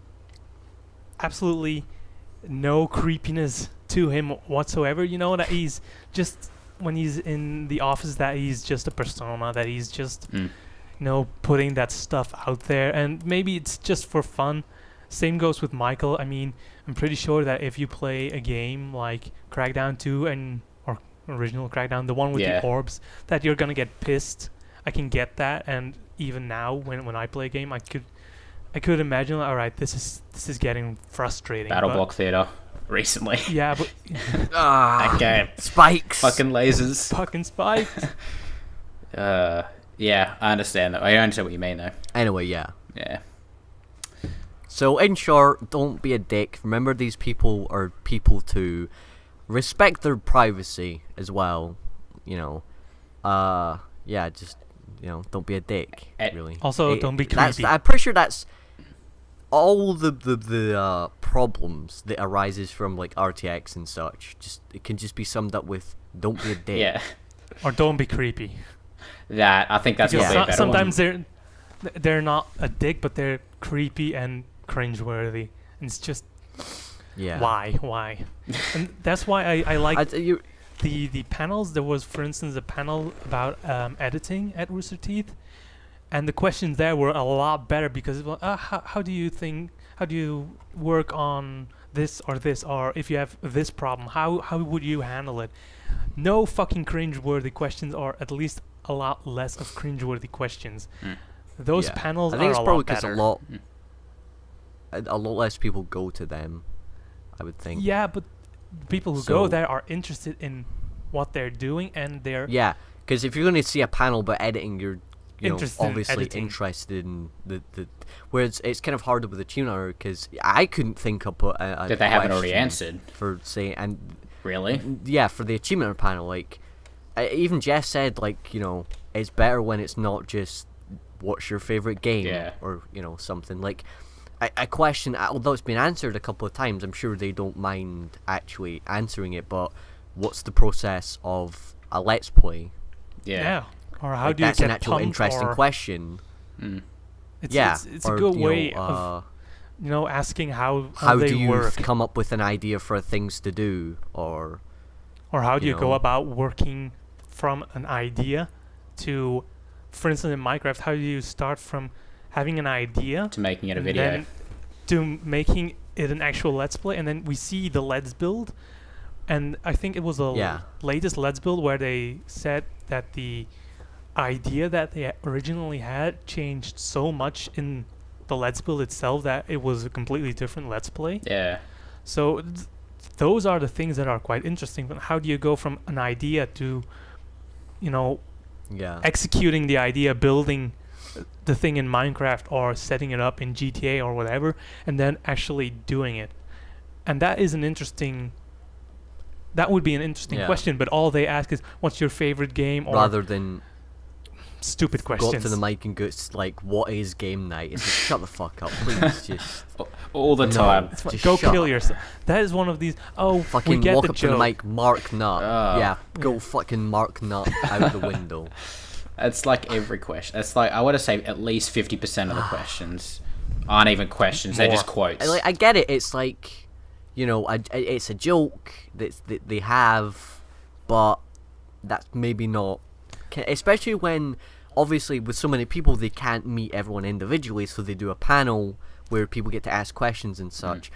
absolutely no creepiness to him whatsoever. That he's just, when he's in the office, that he's just a persona, that he's just putting that stuff out there, and maybe it's just for fun. Same goes with Michael. I mean, I'm pretty sure that if you play a game like Crackdown 2 or original Crackdown, the one with the orbs, that you're gonna get pissed. I can get that, and even now when I play a game, I could imagine, all right, this is getting frustrating. Battle Block Theater recently. Yeah, but that game. Spikes. Fucking lasers. fucking spikes. Yeah, I understand that. I understand what you mean, though. Anyway, yeah. Yeah. So, in short, don't be a dick. Remember, these people are people too. Respect their privacy as well. Just don't be a dick. Really. Also, don't be creepy. I'm pretty sure that's all the problems that arises from like RTX and such. It can just be summed up with don't be a dick. Yeah. Or don't be creepy. I think that's probably a better Sometimes one. they're not a dick, but they're creepy and cringeworthy. And it's just why? And that's why I like the panels. There was, for instance, a panel about editing at Rooster Teeth, and the questions there were a lot better because how do you work on this, or if you have this problem, how would you handle it? No fucking cringeworthy questions, or at least a lot less of cringeworthy questions. Those panels I think are it's a probably lot because better. a lot less people go to them, I would think. Yeah, but people who So- go there are interested in what they're doing, and they're Yeah, because if you're going to see a panel about editing, you're interested in obviously editing. interested in the whereas it's kind of harder with the tuner because I couldn't think up a That they haven't already question answered. for say and Really? yeah, for the achievement panel, like even Jeff said, like, it's better when it's not just what's your favorite game, Yeah. or something like a question, although it's been answered a couple of times. I'm sure they don't mind actually answering it, but what's the process of a let's play? yeah. Or how Like, do you that's get an actual pumped, interesting or question. It's, Yeah, it's a or, good you know, way of asking how how they do you work, come up with an idea for things to do, or or how do you go know. about working from an idea to, for instance, in Minecraft, how do you start from having an idea To making it a and video. then to making it an actual let's play, and then we see the let's build, and I think it was the Yeah. latest let's build where they said that the idea that they originally had changed so much in the let's build itself that it was a completely different let's play. Yeah. So those are the things that are quite interesting. But how do you go from an idea to yeah. executing the idea, building the thing in Minecraft or setting it up in GTA or whatever, and then actually doing it? And that is an interesting. That would be an interesting Yeah. question, but all they ask is, "What's your favorite game?" Or Rather than stupid go up questions. to the mic and go, it's like, what is game night? It's like, shut the fuck up, please. Just All the No. time. It's fine. just Go shut kill up. yourself. That is one of these. Oh, we fucking get walk the up to the joke. mic, Mark Nut. Oh. Yeah, go fucking Mark Nut out the window. It's like every question. It's like, I want to say at least 50% of the questions aren't even questions. They're just quotes. I get it. It's like, it's a joke that they have, but that's maybe not. Especially when, obviously, with so many people, they can't meet everyone individually, so they do a panel where people get to ask questions and such.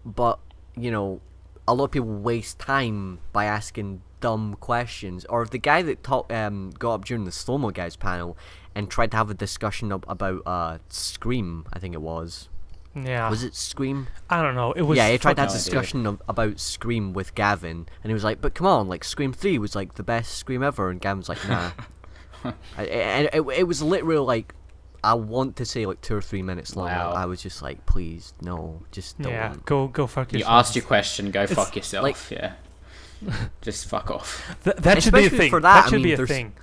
But, a lot of people waste time by asking dumb questions. Or the guy that got up during the slow-mo guys panel and tried to have a discussion about Scream, I think it was. Yeah. Was it Scream? I don't know. It was. Yeah, he tried to have a fucking- discussion about Scream with Gavin, and he was like, but come on, like, Scream 3 was, like, the best Scream ever, and Gavin's like, nah. And it was literally, like, I want to say, like, 2 or 3 minutes long. Wow. I was just like, please, no, just don't. Yeah. Go fuck You yourself. asked your question, go fuck yourself. like- Yeah. Just fuck off. That should be a Especially thing. for that, I should mean, be a there's- thing.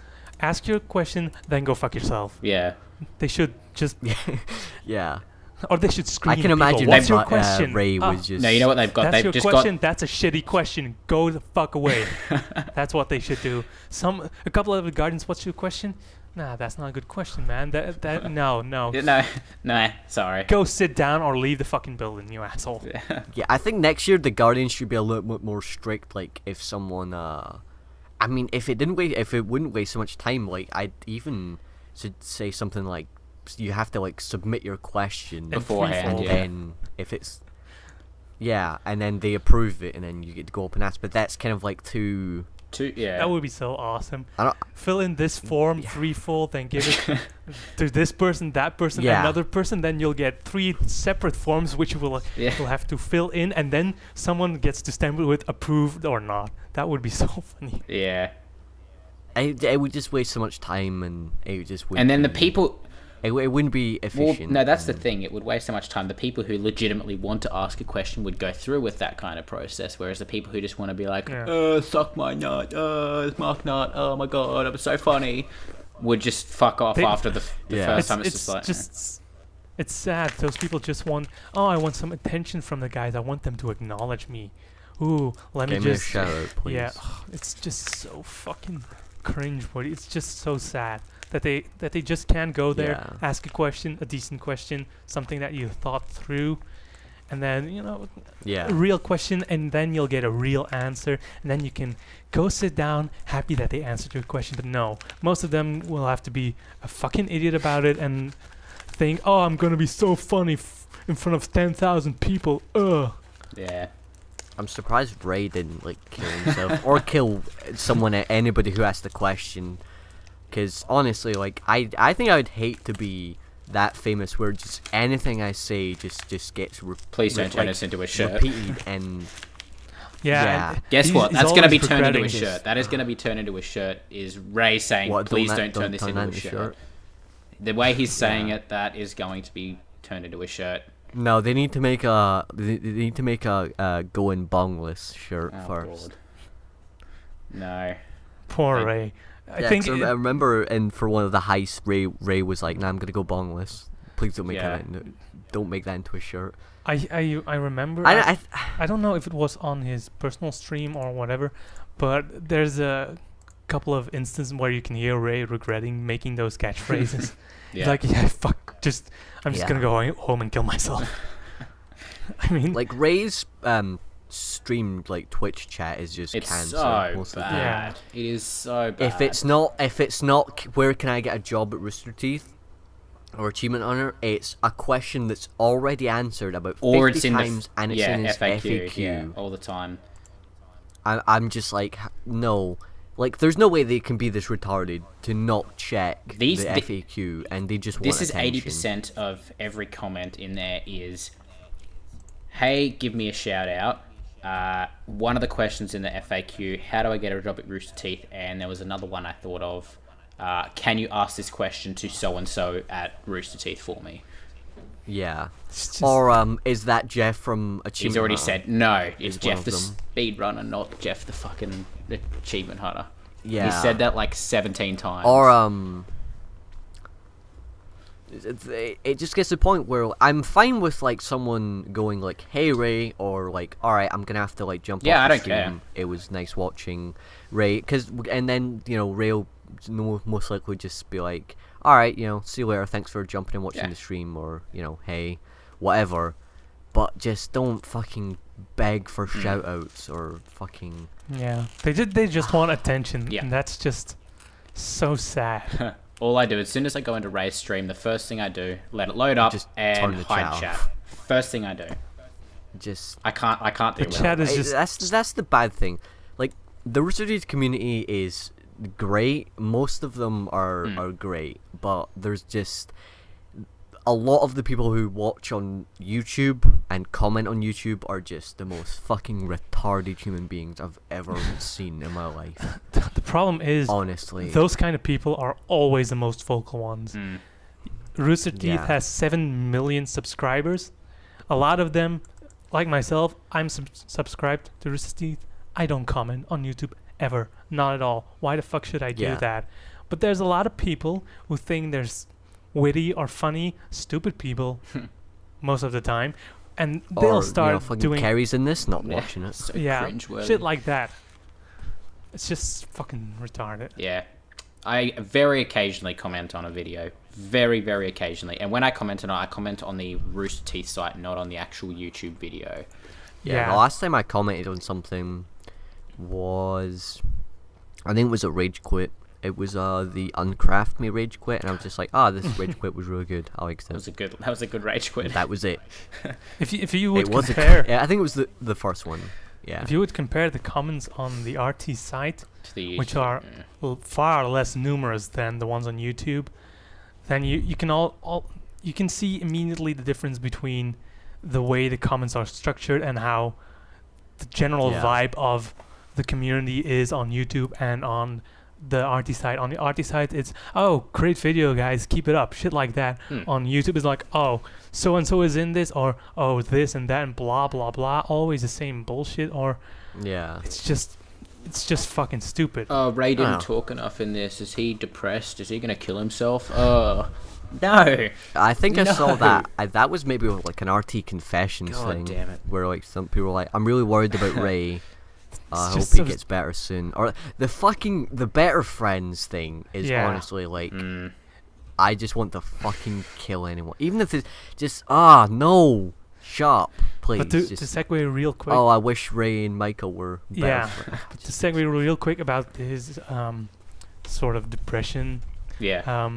Ask your question, then go fuck yourself. Yeah. They should just, Yeah. or they should scream. I can people, imagine What's that your question? Ray was just... No, you know what they've got? That's They've your just question. got. That's a shitty question. Go the fuck away. That's what they should do. A couple of the Guardians. What's your question? Nah, that's not a good question, man. No. No, sorry. Go sit down or leave the fucking building, you asshole. Yeah, I think next year the Guardians should be a little bit more strict. Like, if someone, I mean, if it wouldn't waste so much time, like, I'd even say something like, you have to, like, submit your question Beforehand, and yeah. then if it's, yeah, and then they approve it, and then you get to go up and ask. But that's kind of like too. Yeah. That would be so awesome. I don't. Fill in this form threefold, then give it to this person, that person, Yeah. another person. Then you'll get 3 separate forms which you will have to fill in, and then someone gets to stamp it with approved or not. That would be so funny. Yeah. It would just waste so much time, and it would just. And then the be- people. It wouldn't be Well, efficient. no, that's the and- thing. It would waste so much time. The people who legitimately want to ask a question would go through with that kind of process, whereas the people who just want to be like, Yeah. suck my nut, it's Mark Nut, oh my god, I'm so funny, would just fuck off They- after the Yeah. first time. It's It's just like, just it's sad. Those people just want. Oh, I want some attention from the guys. I want them to acknowledge me. Ooh, let me Give me a just. shout out, please. Yeah, it's just so fucking cringeworthy. It's just so sad that they just can't go there, Yeah. ask a question, a decent question, something that you thought through, and then Yeah. a real question, and then you'll get a real answer, and then you can go sit down, happy that they answered your question. But no, most of them will have to be a fucking idiot about it and think, oh, I'm gonna be so funny in front of 10,000 people. Ugh. yeah. I'm surprised Ray didn't, like, kill himself or kill anybody who asked the question. Because honestly, like, I think I would hate to be that famous where just anything I say just gets Please don't turn like, us into a shirt. repeated and Yeah. Guess what? That's going to be turned into a regretting. shirt. That is going to be turned into a shirt. Is Ray saying, What, "Please don't don't turn this into a shirt." The way he's saying it, that is going to be turned into a shirt. No, they need to make a going bongless shirt first. God. No. Poor Ray. I think I remember for one of the heists, Ray was like, "Nah, I'm gonna go bongless. Please don't make that into a shirt." I remember. I don't know if it was on his personal stream or whatever, but there's a couple of instances where you can hear Ray regretting making those catchphrases. He's like, "Yeah, fuck, I'm just gonna go home and kill myself." I mean, like Ray's streamed like Twitch chat is just cancer so most of the bad. time. It is so bad. If it's not where can I get a job at Rooster Teeth or Achievement Hunter, it's a question that's already answered about 50 times and it's in his FAQ. Yeah, all the time. I'm just like, no. Like, there's no way they can be this retarded to not check the FAQ, and they just want This attention. is 80% of every comment in there is, "Hey, give me a shout out." One of the questions in the FAQ, "How do I get a job at Rooster Teeth?" And there was another one I thought of, "Can you ask this question to so-and-so at Rooster Teeth for me?" Yeah. Or is that Jeff from Achievement He's already Hunter? said, no, it's one Jeff of the them. speedrunner, not Jeff the fucking Achievement Hunter. Yeah. He said that like 17 times. Or it just gets to the point where I'm fine with like someone going like, "Hey Ray," or like, "All right, I'm gonna have to like jump off I the don't care. stream. It was nice watching Ray," and then Ray will most likely just be like, "All right, see you later. Thanks for jumping and watching the stream," or "Hey, whatever." But just don't fucking beg for shout outs or fucking. Yeah, they just want attention, Yeah. and that's just so sad. All I do, as soon as I go into Ray's stream, the first thing I do, let it load up Just turn and the hide chat chat. off. First thing I do. Just I can't The deal with chat it. is just that's the bad thing. Like, the Rooster Teeth community is great. Most of them are great, but there's just a lot of the people who watch on YouTube and comment on YouTube are just the most fucking retarded human beings I've ever seen in my life. the problem is, Honestly. those kind of people are always the most vocal ones. Rooster Teeth Yeah. has 7 million subscribers. A lot of them, like myself, I'm subscribed to Rooster Teeth. I don't comment on YouTube ever, not at all. Why the fuck should I do that? But there's a lot of people who think there's witty or funny, stupid people most of the time, and they'll start doing Carrie's in this, not watching it. So cringeworthy. shit like that. It's just fucking retarded. Yeah. I very occasionally comment on a video. Very, very occasionally. And when I comment on it, I comment on the Rooster Teeth site, not on the actual YouTube video. Yeah, the last time I commented on something was, I think it was a Rage Quit. It was the Uncraft Me Rage Quit, and I was just like, this Rage Quit was really good. I liked it. That was a good Rage Quit. That was it. If you would It was compare, yeah, I think it was the first one. Yeah. if you would compare the comments on the RT site, To the which YouTube, are far less numerous than the ones on YouTube, then you can you can see immediately the difference between the way the comments are structured and how the general vibe of the community is on YouTube and on the RT side. On the RT side, it's, "Oh, great video, guys, keep it up," shit like that. On YouTube, it's like, "Oh, so and so is in this," or "Oh, this and that," and blah blah blah. Always the same bullshit, or it's just fucking stupid. Oh, Ray didn't talk enough in this. Is he depressed? Is he gonna kill himself? Oh, no. I think I saw that. That was maybe like an RT Confessions God thing, damn it. where like some people were like, "I'm really worried about Ray. I hope just he so gets better soon." Or the Better Friends thing is honestly like, I just want to fucking kill anyone, even if it's just no, shut up, please. But to segue real quick. I wish Ray and Michael were better friends. But to segue real quick about his sort of depression. Yeah.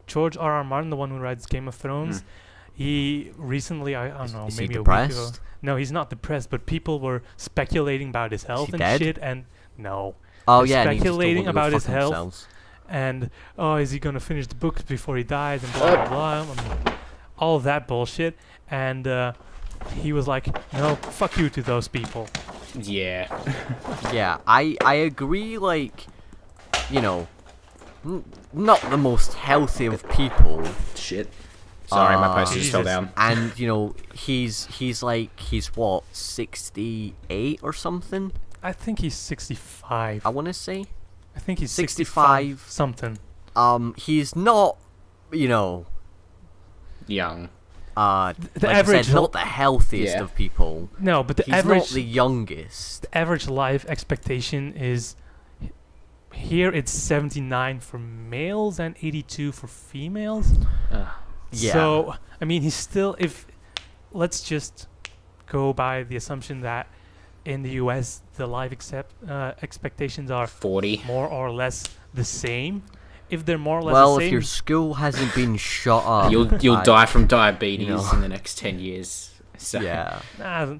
George R.R. Martin, the one who writes Game of Thrones, he recently, I don't know, Is maybe he a week ago. depressed? No, he's not depressed, but people were speculating about his health he and dead? shit, and no. Oh They're yeah, and he just told speculating them to go about his fuck health. themselves. And is he gonna finish the books before he dies, and blah blah blah, and all of that bullshit. And he was like, no, fuck you to those people. Yeah. Yeah, I agree, like, you know, not the most healthy of people. Shit. Sorry, my poster just fell Jesus. down. And, you know, he's what, 68 or something? I think he's 65. I want to say. I think he's 65. 65 something. He's not, you know, Young. The like average I said, not the healthiest Yeah. of people. No, but the He's average not the youngest. average life expectation is here it's 79 for males and 82 for females. Yeah. So, I mean, he's still, if let's just go by the assumption that in the US the life expectations are 40. more or less the same. If they're more or less Well, the if same, your school hasn't been shut up, You'll die from diabetes you know. in the next 10 years. So. Yeah. nah,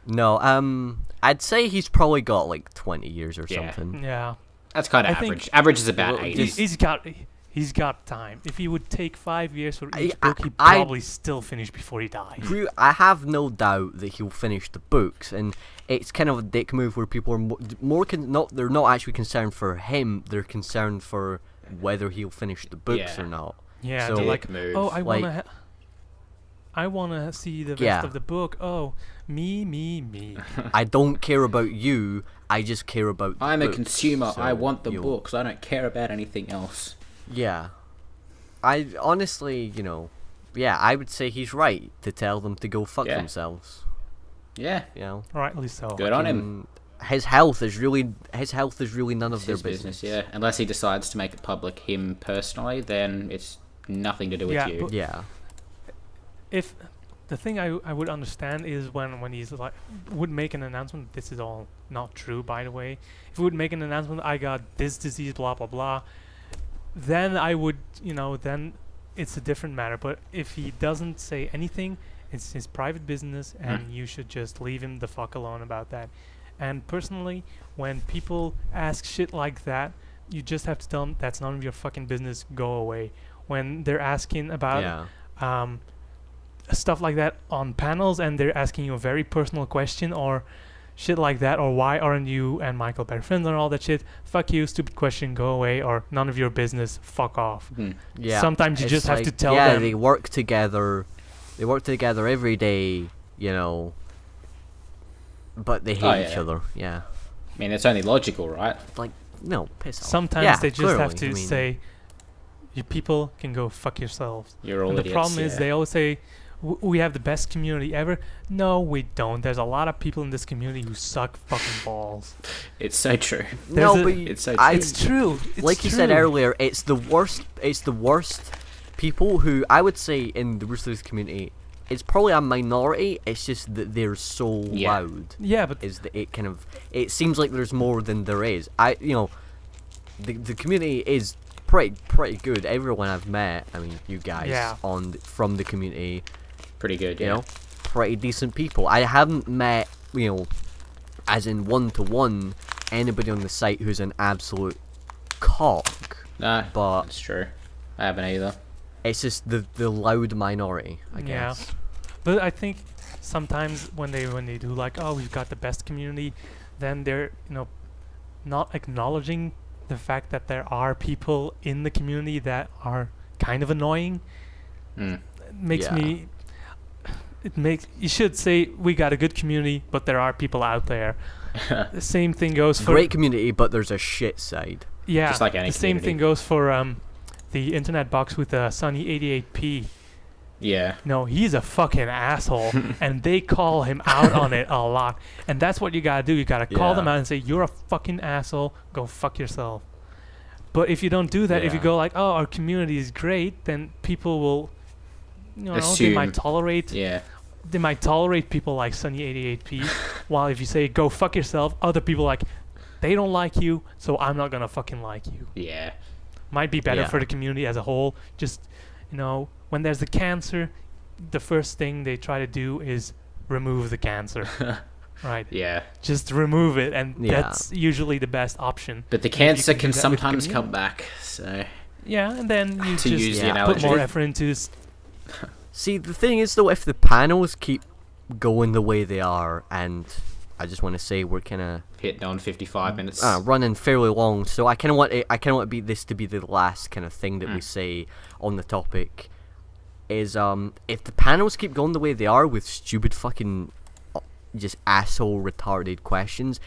No. I'd say he's probably got like 20 years or Yeah. something. yeah, That's kind I of think- average. Average is about Well, 80. he's got time. If he would take 5 years for each I- book, he'd I- probably still finish before he dies. I have no doubt that he'll finish the books, and it's kind of a dick move where people are they're not actually concerned for him, they're concerned for whether he'll finish the books Yeah. or not. Yeah, So- they're like, Dick move. oh, I Like- wanna, I wanna see the rest Yeah. of the book. Oh, me. I don't care about you, I just care about the I'm a books, consumer. so I want the you'll- books. I don't care about anything else. Yeah. I honestly, you know, yeah, I would say he's right to tell them to go fuck Yeah. themselves. Yeah. You know, Rightly so. Good on him. His health is really none of It's their his business. yeah. Unless he decides to make it public him personally, then it's nothing to do with Yeah, you. but- Yeah. If the thing I would understand is when he's like would make an announcement. This is all not true, by the way. If he would make an announcement, I got this disease, blah blah blah, then I would, then it's a different matter. But if he doesn't say anything, it's his private business, and you should just leave him the fuck alone about that. And personally, when people ask shit like that, you just have to tell them that's none of your fucking business. Go away. When they're asking about Yeah. stuff like that on panels, and they're asking you a very personal question or shit like that, or why aren't you and Michael better friends and all that shit, fuck you, stupid question, go away, or none of your business, fuck off. Yeah. Sometimes you It's just have like, to tell yeah, them. they work together. They work together every day, but they hate each yeah. other. Yeah. I mean, it's only logical, right? Like, no, piss off. Sometimes Yeah, they just have clearly, to I mean, say, you people can go fuck yourselves. You're all And the idiots, problem is yeah. they always say, we have the best community ever. No, we don't. There's a lot of people in this community who suck fucking balls. It's so true. No, There's a- but It's so I, true. It's true. It's like you said true. earlier, it's the worst. It's the worst people who I would say in the Roosters community. It's probably a minority. It's just that they're so Yeah. loud. Yeah, but Is that it seems like there's more than there is. The community is pretty good. Everyone I've met, I mean, you guys Yeah. from the community, Pretty good, you yeah. know, pretty decent people. I haven't met, as in one-to-one, anybody on the site who's an absolute cock. No, But that's true. I haven't either. it's just the loud minority, I Yeah. guess. But I think sometimes when they do like, oh, we've got the best community, then they're not acknowledging the fact that there are people in the community that are kind of annoying. Mm. It makes Yeah. me. You should say we got a good community, but there are people out there. The same thing goes for Great community, but there's a shit side. yeah. Just like any the same community. thing goes for the internet box with Sunny 88p. Yeah. No, he's a fucking asshole, and they call him out on it a lot. And that's what you gotta do. You gotta call them Yeah. out and say, "You're a fucking asshole. Go fuck yourself." But if you don't do that, if you Yeah. go like, "Oh, our community is great," then people will, they Assume. might tolerate. Yeah. They might tolerate people like Sunny 88p. While if you say, "Go fuck yourself," other people like, they don't like you, so I'm not gonna fucking like you. Yeah. Might be better Yeah. for the community as a whole. Just, when there's the cancer, the first thing they try to do is remove the cancer. Right. Yeah. Just remove it, and Yeah. that's usually the best option. But the And if you cancer do can that with sometimes community- come back, so... Yeah, and then you To just use the Yeah. put analogy. more effort into. See, the thing is though, if the panels keep going the way they are, and I just want to say we're kind of hitting on 55 minutes. Running fairly long, so I kind of want this to be the last kind of thing that we say on the topic. Is if the panels keep going the way they are with stupid fucking just asshole retarded questions,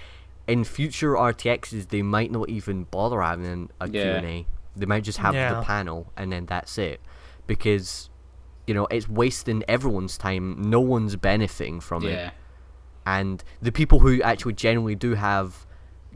in future RTXs they might not even bother having a Q&A. They might just have the panel and then that's it, because it's wasting everyone's time. No one's benefiting from it, and the people who actually generally do have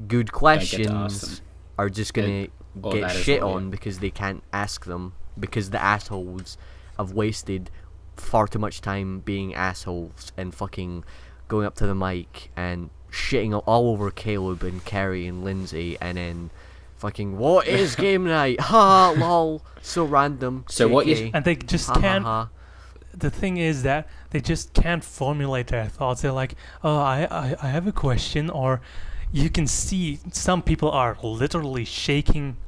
good questions are just gonna get shit on because they can't ask them, because the assholes have wasted far too much time being assholes and fucking going up to the mic and shitting all over Caleb and Kerry and Lindsay, and then fucking, what is game night? Ha, lol, so random. So JK. what you And they just can't. The thing is that they just can't formulate their thoughts. They're like, oh, I have a question, or you can see some people are literally shaking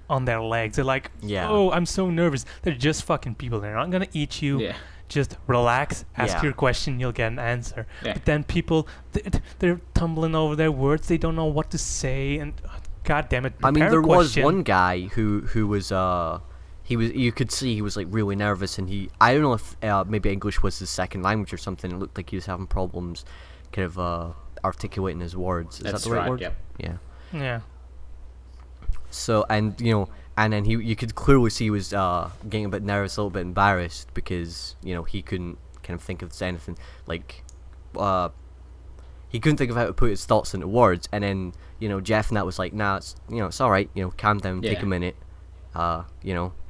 on their legs. They're like, oh, I'm so nervous. They're just fucking people. They're not gonna eat you. Yeah. Just relax, ask your question, you'll get an answer. Yeah. But then people, they're tumbling over their words. They don't know what to say, and god damn it. I mean, there was one guy who was you could see he was like really nervous, and I don't know if maybe English was his second language or something. It looked like he was having problems kind of articulating his words. Is that the right word? Yep. Yeah. Yeah. So, and then you could clearly see he was getting a bit nervous, a little bit embarrassed, because he couldn't kind of think of anything, like he couldn't think of how to put his thoughts into words. And then Jeff and that was like, nah, it's all right, calm down, take a minute,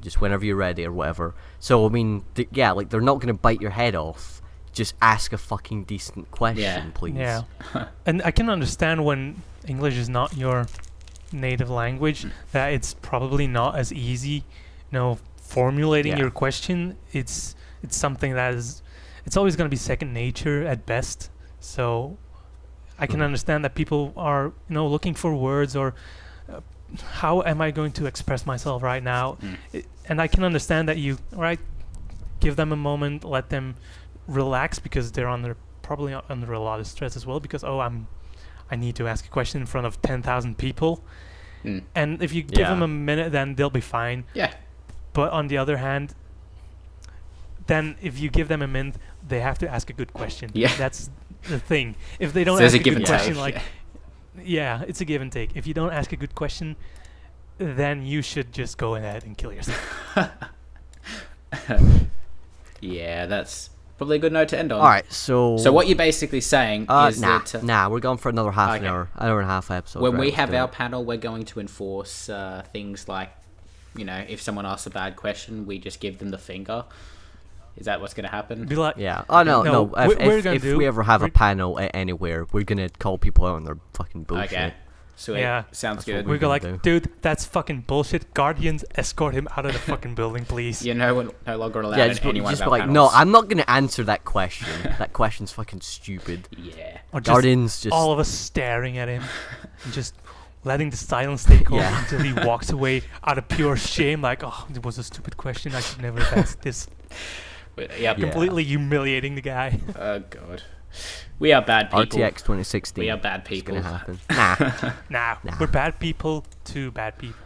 just whenever you're ready or whatever. So I mean, like, they're not gonna bite your head off. Just ask a fucking decent question, please. Yeah. And I can understand when English is not your native language, that it's probably not as easy. Formulating your question, it's something that it's always going to be second nature at best. So I can understand that people are looking for words, or how am I going to express myself right now? And I can understand that you give them a moment, let them relax, because they're probably under a lot of stress as well, because I need to ask a question in front of 10,000 people. And if you give them a minute, then they'll be fine. Yeah. But on the other hand, then if you give them a minute, they have to ask a good question. Yeah. That's the thing. If they don't So ask there's a give good and question, take, it's a give and take. If you don't ask a good question, then you should just go ahead and kill yourself. Yeah, that's probably a good note to end on. All right, so what you're basically saying is that we're going for another half an hour and a half episode. When we have our panel, we're going to enforce things like, if someone asks a bad question, we just give them the finger. Is that what's going to happen? Be like, yeah. Oh no. If we ever have a panel anywhere, we're gonna call people out on their fucking bullshit. Okay. Sweet. Yeah. Sounds good. We go like, dude, that's fucking bullshit. Guardians, escort him out of the fucking building, please. You're no longer allowed Yeah, in any one of just our be like, panels. no, I'm not gonna answer that question. That question's fucking stupid. Yeah. Or just Guardians, just all of us staring at him, and just letting the silence take over Yeah. until he walks away out of pure shame. Like, oh, it was a stupid question. I should never have asked this. Yep. Yeah. Completely humiliating the guy. Oh god. We are bad people. RTX 2016. We are bad It's people. gonna happen. Nah. Nah, we're bad people to bad people.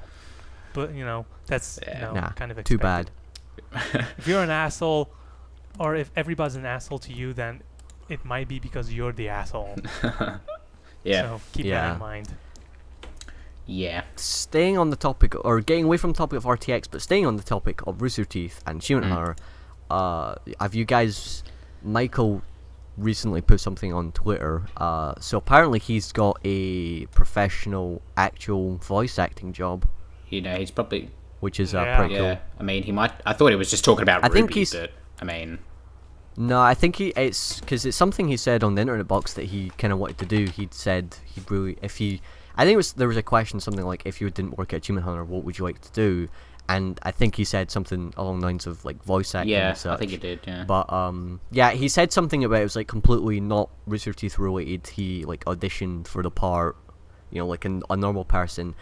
But that's Nah. kind of expected. Too bad. If you're an asshole, or if everybody's an asshole to you, then it might be because you're the asshole. Yeah. So keep that in mind. Yeah. Staying on the topic, or getting away from the topic of RTX, but staying on the topic of Rooster Teeth and Achievement Hunter, have you guys... Michael recently put something on Twitter. So apparently he's got a professional, actual voice acting job. He's probably... Which is Yeah. pretty cool. Yeah. I mean, he might... I thought he was just talking about I Ruby, think he's- but... I mean... No, I think it's because it's something he said on the internet box that he kind of wanted to do. He'd said he'd really... I think there was a question, something like, if you didn't work at Achievement Hunter, what would you like to do? And I think he said something along the lines of like voice acting. Yeah, and such. I think he did, yeah. But yeah, he said something about it was like completely not Rooster Teeth related. He like auditioned for the part, like a normal person,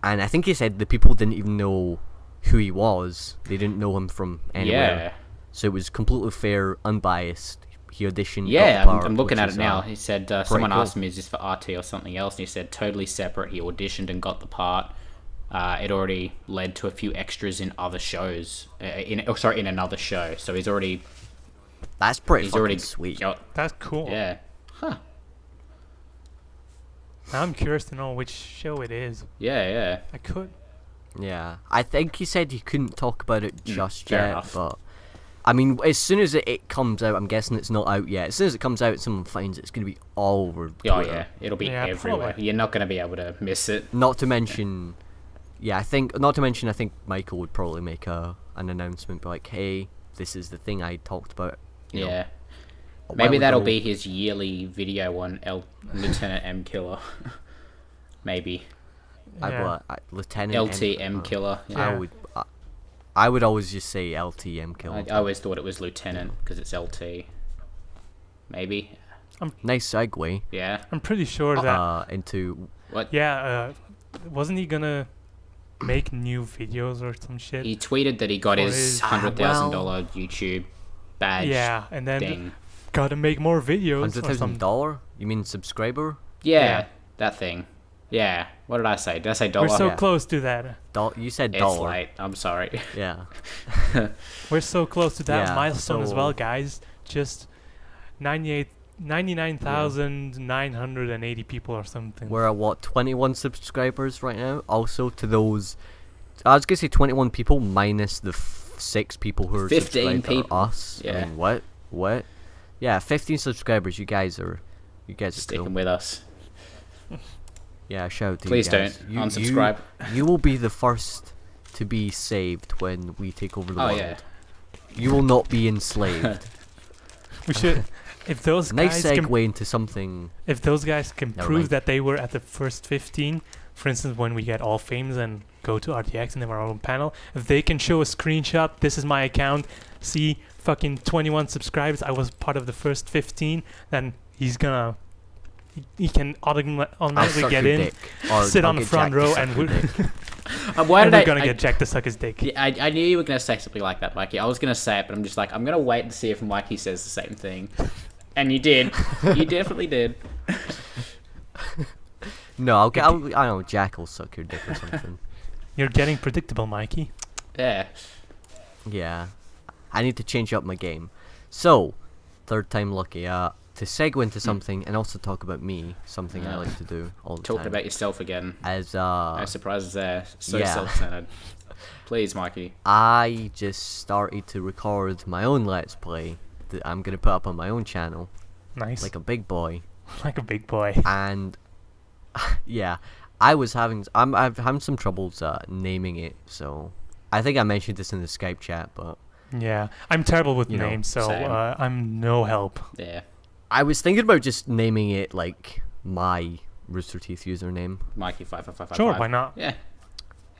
and I think he said the people didn't even know who he was. They didn't know him from anywhere. Yeah. So it was completely fair, unbiased. he auditioned. Yeah, got the part, I'm looking which at is, it now. He said someone cool. asked him, "Is this for RT or something else?" And he said, "Totally separate." He auditioned and got the part. It already led to a few extras in other shows. In another show. So he's already. That's pretty He's fucking already sweet. That's cool. Yeah. Huh. Now I'm curious to know which show it is. Yeah. I could. Yeah, I think he said he couldn't talk about it just fair yet, enough. but I mean, as soon as it comes out, I'm guessing it's not out yet. As soon as it comes out, someone finds it, it's gonna be all over Twitter. Oh yeah, it'll be everywhere. probably. You're not gonna be able to miss it. Not to mention, I think Michael would probably make an announcement, be like, "Hey, this is the thing I talked about." you know, Yeah. a Maybe while that'll ago." be his yearly video on Lieutenant M Killer. Maybe. Lieutenant LTM Killer. Yeah. I would always just say LTM Killer. I always thought it was Lieutenant because it's LT. Maybe. Nice segue. Yeah. I'm pretty sure that. Into What? Yeah. Wasn't he gonna make new videos or some shit? He tweeted that he got For his his- $100,000 YouTube badge. Yeah, and then thing. gotta make more videos or something. $100,000. You mean subscriber? Yeah, that thing. Yeah. What did I say? Did I say dollar? We're so Yeah. close to that. You said It's dollar. late. I'm sorry. Yeah. We're so close to that Yeah, milestone as so- well, guys. Just 99,980 people or something. We're at what, 21 subscribers right now? Also, to those, I was gonna say 21 people minus the 6 people who are 15 subscribed that are people. us. Yeah. I mean, what? Yeah, 15 subscribers. You guys are Sticking cool. with us. Yeah, shout out to Please you guys. don't unsubscribe. You will be the first to be saved when we take over the world. Yeah. You will not be enslaved. We should, if those Nice guys segue can, into something. if those guys can Never prove mind. that they were at the first 15, for instance, when we get all famous and go to RTX and have our own panel, if they can show a screenshot, this is my account, see fucking 21 subscribers, I was part of the first 15, then he can I'll automatically suck get your in, dick, or sit I'll on the get front Jack to row, suck and your we're, dick. Why and did we're gonna I get Jack to suck his dick. Yeah, I knew you were going to say something like that, Mikey. I was going to say it, but I'm just like, I'm going to wait and see if Mikey says the same thing. And you did. You definitely did. No, I don't know, Jack will suck your dick or something. You're getting predictable, Mikey. Yeah. Yeah. I need to change up my game. So, third time lucky. To segue into something and also talk about me, something I like to do all the Talking time. about yourself again. As No surprises there. So yeah. self-centered. Please, Mikey. I just started to record my own Let's Play that I'm gonna put up on my own channel, Nice. like a big boy. Like a big boy. And yeah, I'm having some troubles naming it. So I think I mentioned this in the Skype chat, but Yeah. I'm terrible with You know, names, so same. I'm no help. Yeah. I was thinking about just naming it like my Rooster Teeth username. Mikey 55555. Sure, why not? Yeah.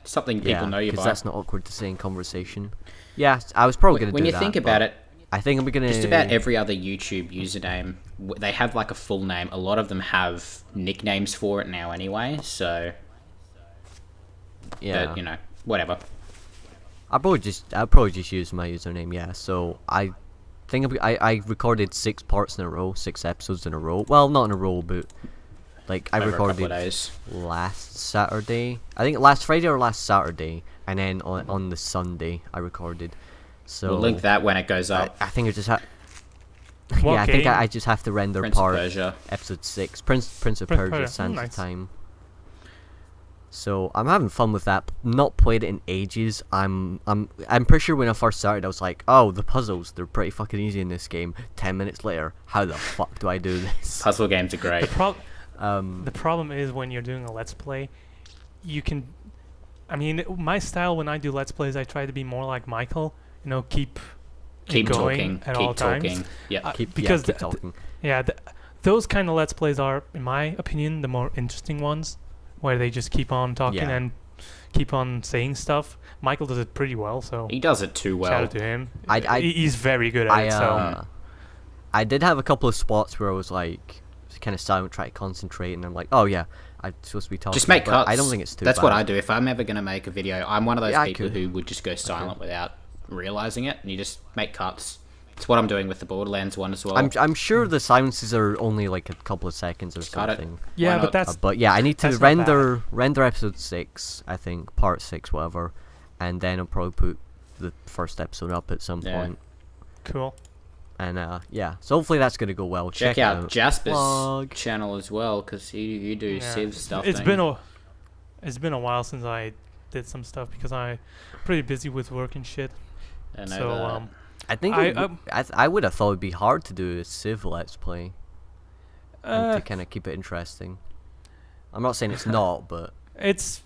Something people know you because by. that's not awkward to say in conversation. Yeah, I was probably gonna When do you that. think about it, I think I'm gonna just about every other YouTube username, they have like a full name. A lot of them have nicknames for it now anyway, so... Yeah. But, you know, whatever. I'll probably just use my username. Yeah. So I think I recorded 6 parts in a row, 6 episodes in a row. Well, not in a row, but like I Over a couple of recorded days. last Saturday. I think last Friday or last Saturday, and then on the Sunday I recorded. So We'll link that when it goes up. I think I just have. What Yeah, I think game? I just have to render Prince of part Persia. episode 6, Prince of Prince of Persia, Persia, Sands nice. of Time. So I'm having fun with that. Not played it in ages. I'm pretty sure when I first started, I was like, oh, the puzzles, they're pretty fucking easy in this game. 10 minutes later, how the fuck do I do this? Puzzle games are great. The problem is when you're doing a Let's Play, you can... I mean, my style when I do Let's Plays, I try to be more like Michael. You know, keep it going talking. at Keep all talking. times. Yeah. Because keep talking. those kind of Let's Plays are, in my opinion, the more interesting ones, where they just keep on talking Yeah. and keep on saying stuff. Michael does it pretty well, so He does it too shout well. out to him. I- He's very good at it. So I did have a couple of spots where I was like, kind of silent, try to concentrate, and I'm like, oh yeah, I'm supposed to be talking. Just make but cuts. I don't think it's too That's bad. what I do. If I'm ever going to make a video, I'm one of those Yeah, I people could. who would just go silent without realizing it, and you just make cuts. It's what I'm doing with the Borderlands one as well. I'm sure the silences are only like a couple of seconds or Got it. something. Yeah, Why but not? that's But yeah, I need to That's not render episode 6, I think, part 6, whatever, and then I'll probably put the first episode up at some Yeah. point. cool. And yeah, so hopefully that's gonna go well. Check out Jasper's Plug. channel as well, because you do Yeah, Civ stuff. It's don't been a while since I did some stuff because I'm pretty busy with work and shit. you? I know So that. I think I would have thought it'd be hard to do a Civ Let's Play and to kind of keep it interesting. I'm not saying it's not, but it's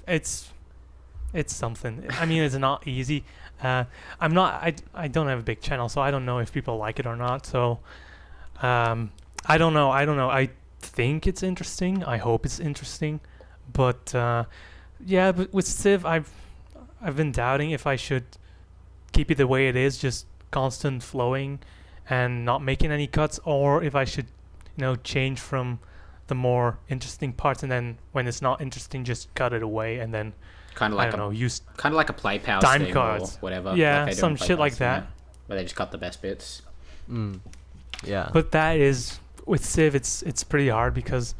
something. I mean, it's not easy. I'm not. I don't have a big channel, so I don't know if people like it or not. So, I don't know. I think it's interesting. I hope it's interesting, but yeah. But with Civ, I've been doubting if I should keep it the way it is, just constant flowing, and not making any cuts, or if I should, change from the more interesting parts, and then when it's not interesting, just cut it away, and then. Kind of I like don't know, use kind of like a play pals time thing cards. or whatever. Yeah, like they do some in Play shit like Pals, that. where they just cut the best bits. yeah. But that is with Civ, it's pretty hard because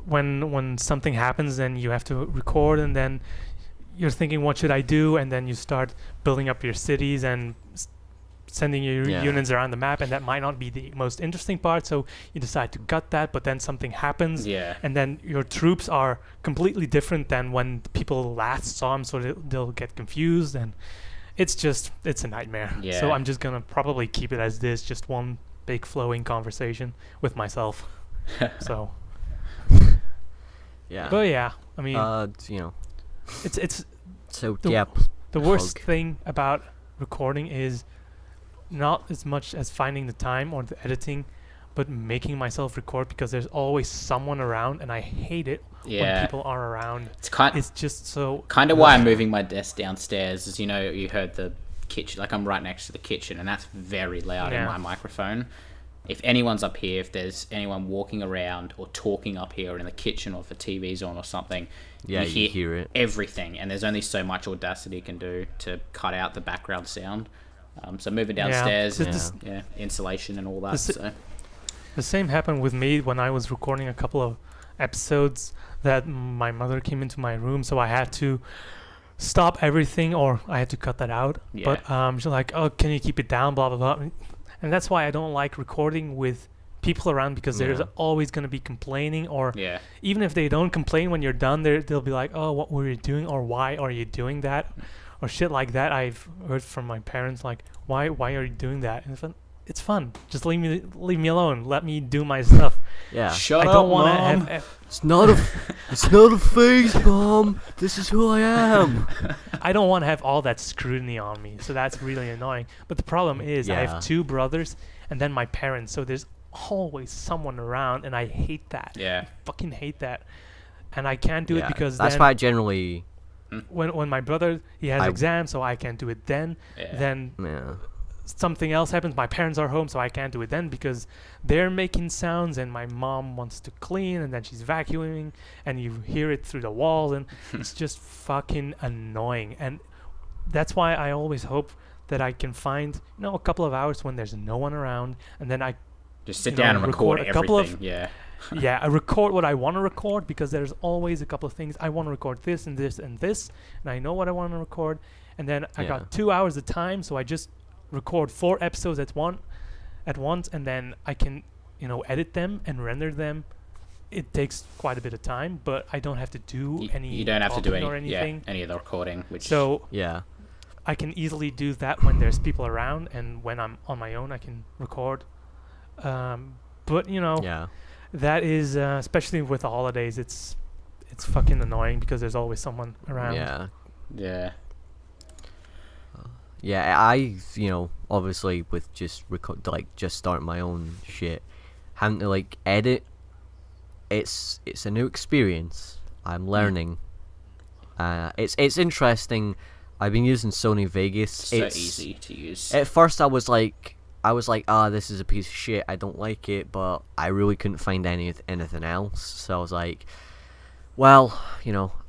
when something happens, then you have to record, and then you're thinking, what should I do? And then you start building up your cities and sending your units around the map, and that might not be the most interesting part, so you decide to cut that, but then something happens, and then your troops are completely different than when people last saw them, so they'll get confused, and it's a nightmare. So I'm just gonna probably keep it as this, just one big flowing conversation with myself. So yeah. but yeah, I mean, it's So the- yeah. the worst plug. thing about recording is not as much as finding the time or the editing, but making myself record, because there's always someone around, and I hate it when people are around. It's just so kind of why I'm moving my desk downstairs. Is you heard the kitchen, like I'm right next to the kitchen, and that's very loud in my microphone. If anyone's up here, if there's anyone walking around or talking up here or in the kitchen, or if the TV's on or something, Yeah, you hear it. Everything, and there's only so much Audacity can do to cut out the background sound. So moving downstairs, insulation and all that. The same happened with me when I was recording a couple of episodes that my mother came into my room, so I had to stop everything, or I had to cut that out. Yeah. But she's like, "Oh, can you keep it down?" Blah blah blah, and that's why I don't like recording with people around, because there's always going to be complaining, or even if they don't complain when you're done, they'll be like, "Oh, what were you doing?" or "Why are you doing that?" or shit like that. I've heard from my parents like, why are you doing that? And it's fun. Just leave me alone. Let me do my stuff. Yeah. Shut I up, don't want Mom. to have It's not a phase, Mom. This is who I am. I don't want to have all that scrutiny on me. So that's really annoying. But the problem is I have 2 brothers and then my parents. So there's always someone around, and I hate that. Yeah. I fucking hate that. And I can't do it because that's then why I generally when my brother, he has exams, so I can't do it then. Then something else happens, my parents are home, so I can't do it then because they're making sounds, and my mom wants to clean, and then she's vacuuming, and you hear it through the walls, and it's just fucking annoying. And that's why I always hope that I can find a couple of hours when there's no one around, and then I just sit down and record a couple everything. I record what I want to record, because there's always a couple of things I want to record, this and this and this, and I know what I want to record, and then I got 2 hours of time, so I just record 4 episodes at once, and then I can edit them and render them. It takes quite a bit of time, but I don't have to do any. You don't have to do anything. any of the recording. I can easily do that when there's people around, and when I'm on my own, I can record. But that is especially with the holidays, it's fucking annoying because there's always someone around. I obviously with just just starting my own shit, having to edit, it's a new experience. I'm learning. It's interesting. I've been using Sony Vegas. It's so easy to use. At first I was like, this is a piece of shit, I don't like it, but I really couldn't find anything else, so I was like, well,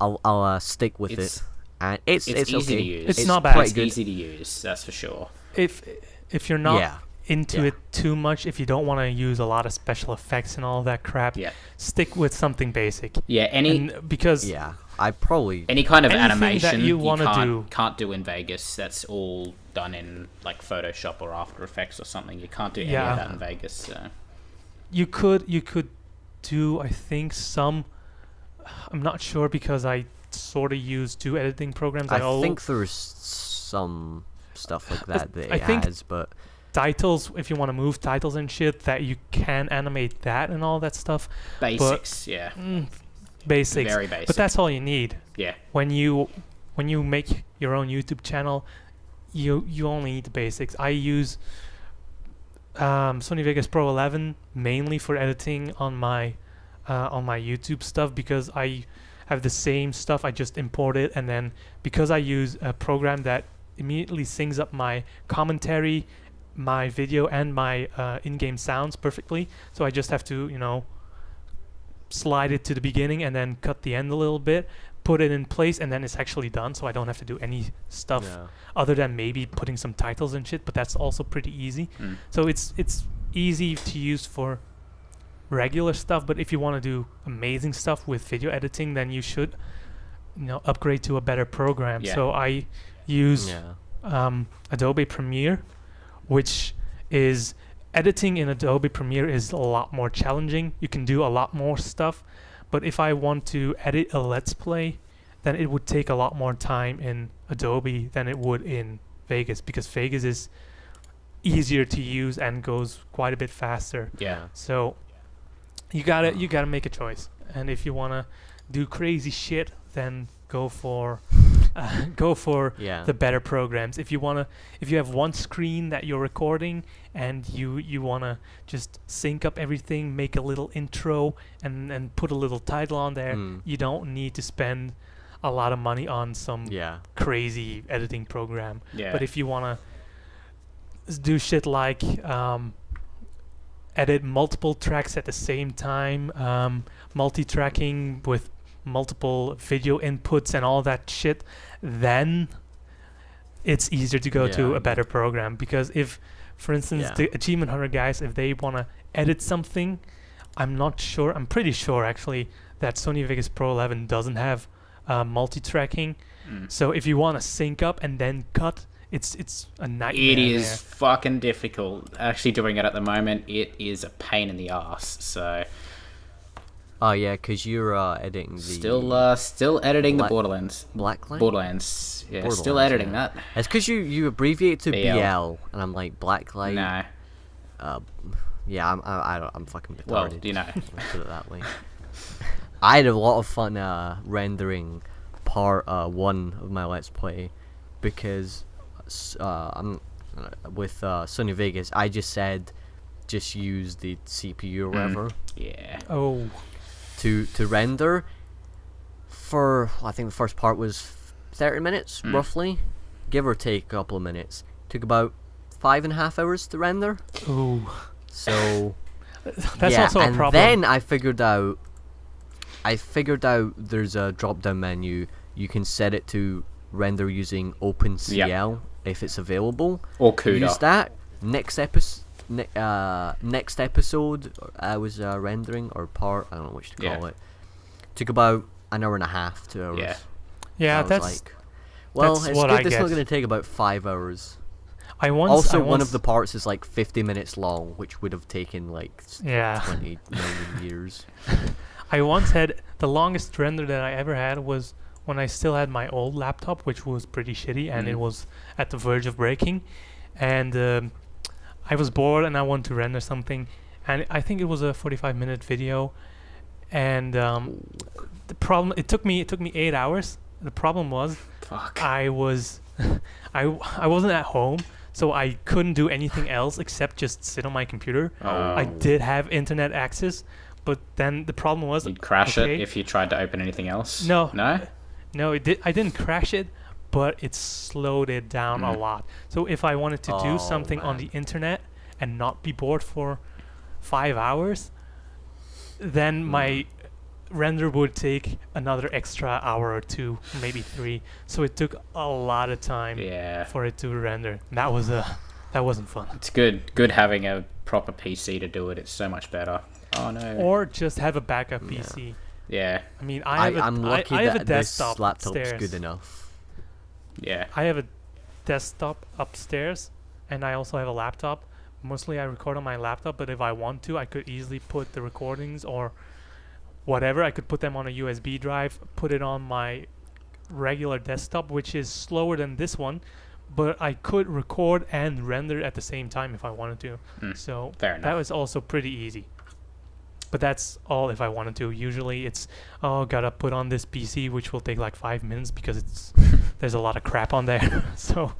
I'll stick with it. And it's easy okay. to use. It's not bad. It's easy to use, that's for sure. If you're not into it too much, if you don't want to use a lot of special effects and all that crap, stick with something basic. Because I probably any kind of anything animation that you want to can't do in Vegas. That's all done in like Photoshop or After Effects or something. You can't do any of that in Vegas. So. You could do, I think, some. I'm not sure because I sort of use 2 editing programs. I think there's some stuff like that it has, but titles, if you want to move titles and shit, that you can animate that and all that stuff. Basics, basics. Very basic. But that's all you need. Yeah. When you make your own YouTube channel, you only need the basics. I use Sony Vegas Pro 11 mainly for editing on my YouTube stuff, because I have the same stuff. I just import it, and then because I use a program that immediately syncs up my commentary, my video, and my in-game sounds perfectly, so I just have to slide it to the beginning and then cut the end a little bit, put it in place, and then it's actually done, so I don't have to do any stuff other than maybe putting some titles and shit, but that's also pretty easy. So it's easy to use for regular stuff, but if you want to do amazing stuff with video editing, then you should upgrade to a better program. So I use Adobe Premiere, which is editing in Adobe Premiere is a lot more challenging. You can do a lot more stuff, but if I want to edit a Let's Play, then it would take a lot more time in Adobe than it would in Vegas, because Vegas is easier to use and goes quite a bit faster. So you gotta make a choice, and if you wanna do crazy shit, then go for the better programs. If you have one screen that you're recording and you wanna just sync up everything, make a little intro and put a little title on there, you don't need to spend a lot of money on some crazy editing program. But if you wanna do shit like edit multiple tracks at the same time, multi-tracking with multiple video inputs and all that shit, then it's easier to go to a better program. Because if, for instance, the Achievement Hunter guys, if they want to edit something, I'm pretty sure actually that Sony Vegas Pro 11 doesn't have multi-tracking. So if you want to sync up and then cut, it's a nightmare. It is fucking difficult. Actually doing it at the moment, it is a pain in the ass. So oh yeah, because you're editing the still editing the Borderlands. Borderlands, still editing that. It's because you abbreviate to BL, and I'm like Blacklight. No. I'm fucking retarded. Well, Let's put it that way. I had a lot of fun rendering part 1 of my Let's Play, because I'm with Sony Vegas. I just said just use the CPU or whatever. To render for, I think the first part was 30 minutes roughly, give or take a couple of minutes. Took about 5.5 hours to render. So that's also a problem. Then I figured out there's a drop down menu. You can set it to render using OpenCL if it's available, or CUDA. Use that. Next episode I was rendering, or part, I don't know which to call it. Took about an hour and a half, 2 hours. Yeah, so that's like, well, that's it's what good. I It's get. not going to take about 5 hours. One of the parts is like 50 minutes long, which would have taken like 20 million years. I once had the longest render that I ever had was when I still had my old laptop, which was pretty shitty, and it was at the verge of breaking, and I was bored and I wanted to render something, and I think it was a 45-minute video, and the problem, it took me 8 hours. The problem was I was I wasn't at home, so I couldn't do anything else except just sit on my computer. I did have internet access, but then the problem was you'd crash it if you tried to open anything else. No, it did. I didn't crash it, but it slowed it down a lot. So if I wanted to do something on the internet and not be bored for 5 hours, then my render would take another extra hour or 2, maybe 3. So it took a lot of time for it to render. And that was a That wasn't fun. It's good having a proper PC to do it. It's so much better. Oh no. Or just have a backup PC. Yeah. I mean, I'm lucky I have that a desktop this laptop's upstairs. good enough. Yeah. I have a desktop upstairs, and I also have a laptop. Mostly I record on my laptop, but if I want to, I could easily put the recordings or whatever. I could put them on a USB drive, put it on my regular desktop, which is slower than this one, but I could record and render at the same time if I wanted to. So fair enough. that was also pretty easy. But that's all if I wanted to. Usually it's, gotta put on this PC, which will take like 5 minutes because it's there's a lot of crap on there. So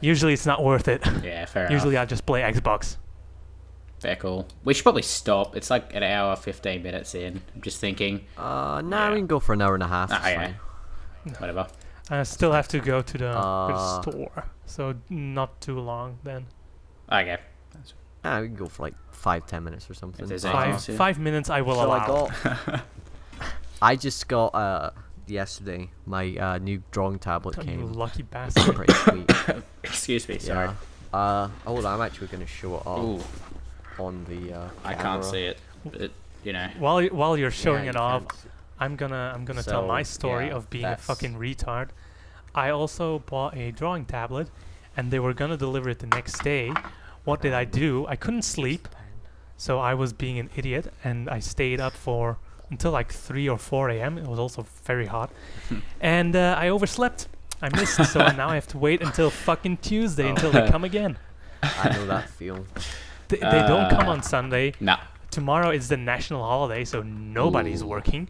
usually it's not worth it. Yeah, fair enough. Usually I just play Xbox. Very cool. We should probably stop. It's like an hour, 15 minutes in. I'm just thinking. Nah, we can go for an hour and a half. It's yeah. fine. Whatever. I still have to go to the store, so not too long then. Okay. We can go for like 5-10 minutes or something. If there's anything else, 5 minutes I will allow. I just got yesterday my new drawing tablet You came. lucky bastard. Pretty sweet. Excuse me, sorry. Hold on, I'm actually going to show it off on the I can't see it, but, you know. While you're showing Yeah, it you off, can't. I'm gonna So, tell my story yeah, of being a that's- fucking retard. I also bought a drawing tablet, and they were gonna deliver it the next day. What did I do? I couldn't sleep, so I was being an idiot, and I stayed up until like 3 or 4 a.m. It was also very hot, and I overslept. I missed, so now I have to wait until fucking Tuesday until they come again. I know that feel. They don't come on Sunday. Nah. Tomorrow is the national holiday, so nobody's working.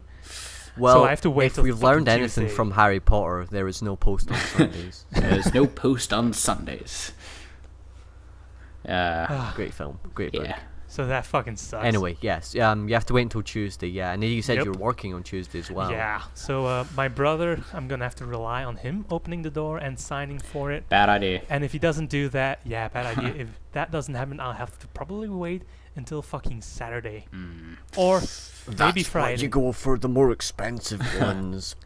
Well, So I have to wait if till we've fucking learned anything Tuesday. from Harry Potter, there is no post on Sundays. There's no post on Sundays. Great film, great book. Yeah. So that fucking sucks. Anyway, yes, you have to wait until Tuesday, yeah. And then you said Yep. you were working on Tuesday as well. Yeah. So my brother, I'm gonna have to rely on him opening the door and signing for it. Bad idea. And if he doesn't do that, yeah, bad idea. If that doesn't happen, I'll have to probably wait until fucking Saturday or maybe Friday. You go for the more expensive ones.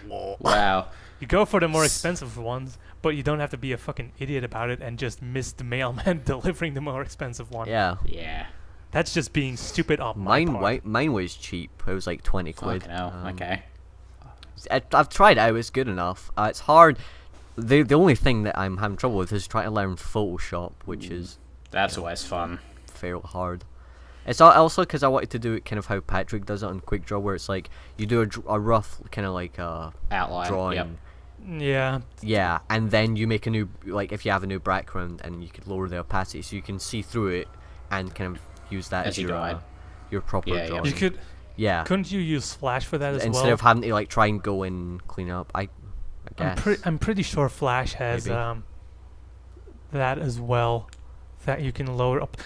Wow. You go for the more expensive ones, but you don't have to be a fucking idiot about it and just miss the mailman delivering the more expensive one. Yeah. Yeah. That's just being stupid on my part. Mine was cheap. It was like 20 quid. Fucking hell. Okay. I've tried it out. It's good enough. It's hard. The only thing that I'm having trouble with is trying to learn Photoshop, which is That's always fun. fairly hard. It's also because I wanted to do it kind of how Patrick does it on QuickDraw, where it's like you do a rough kind of like Outline. drawing. Yep. Yeah. Yeah, and then you make a new, like if you have a new background, and you could lower the opacity so you can see through it and kind of use that As you guide. your proper Yeah, yeah. drawing. You could. Yeah. Couldn't you use Flash for that as Instead well? of having to like try and go and clean up, I guess. I'm pretty sure Flash has Maybe. that as well, that you can lower up.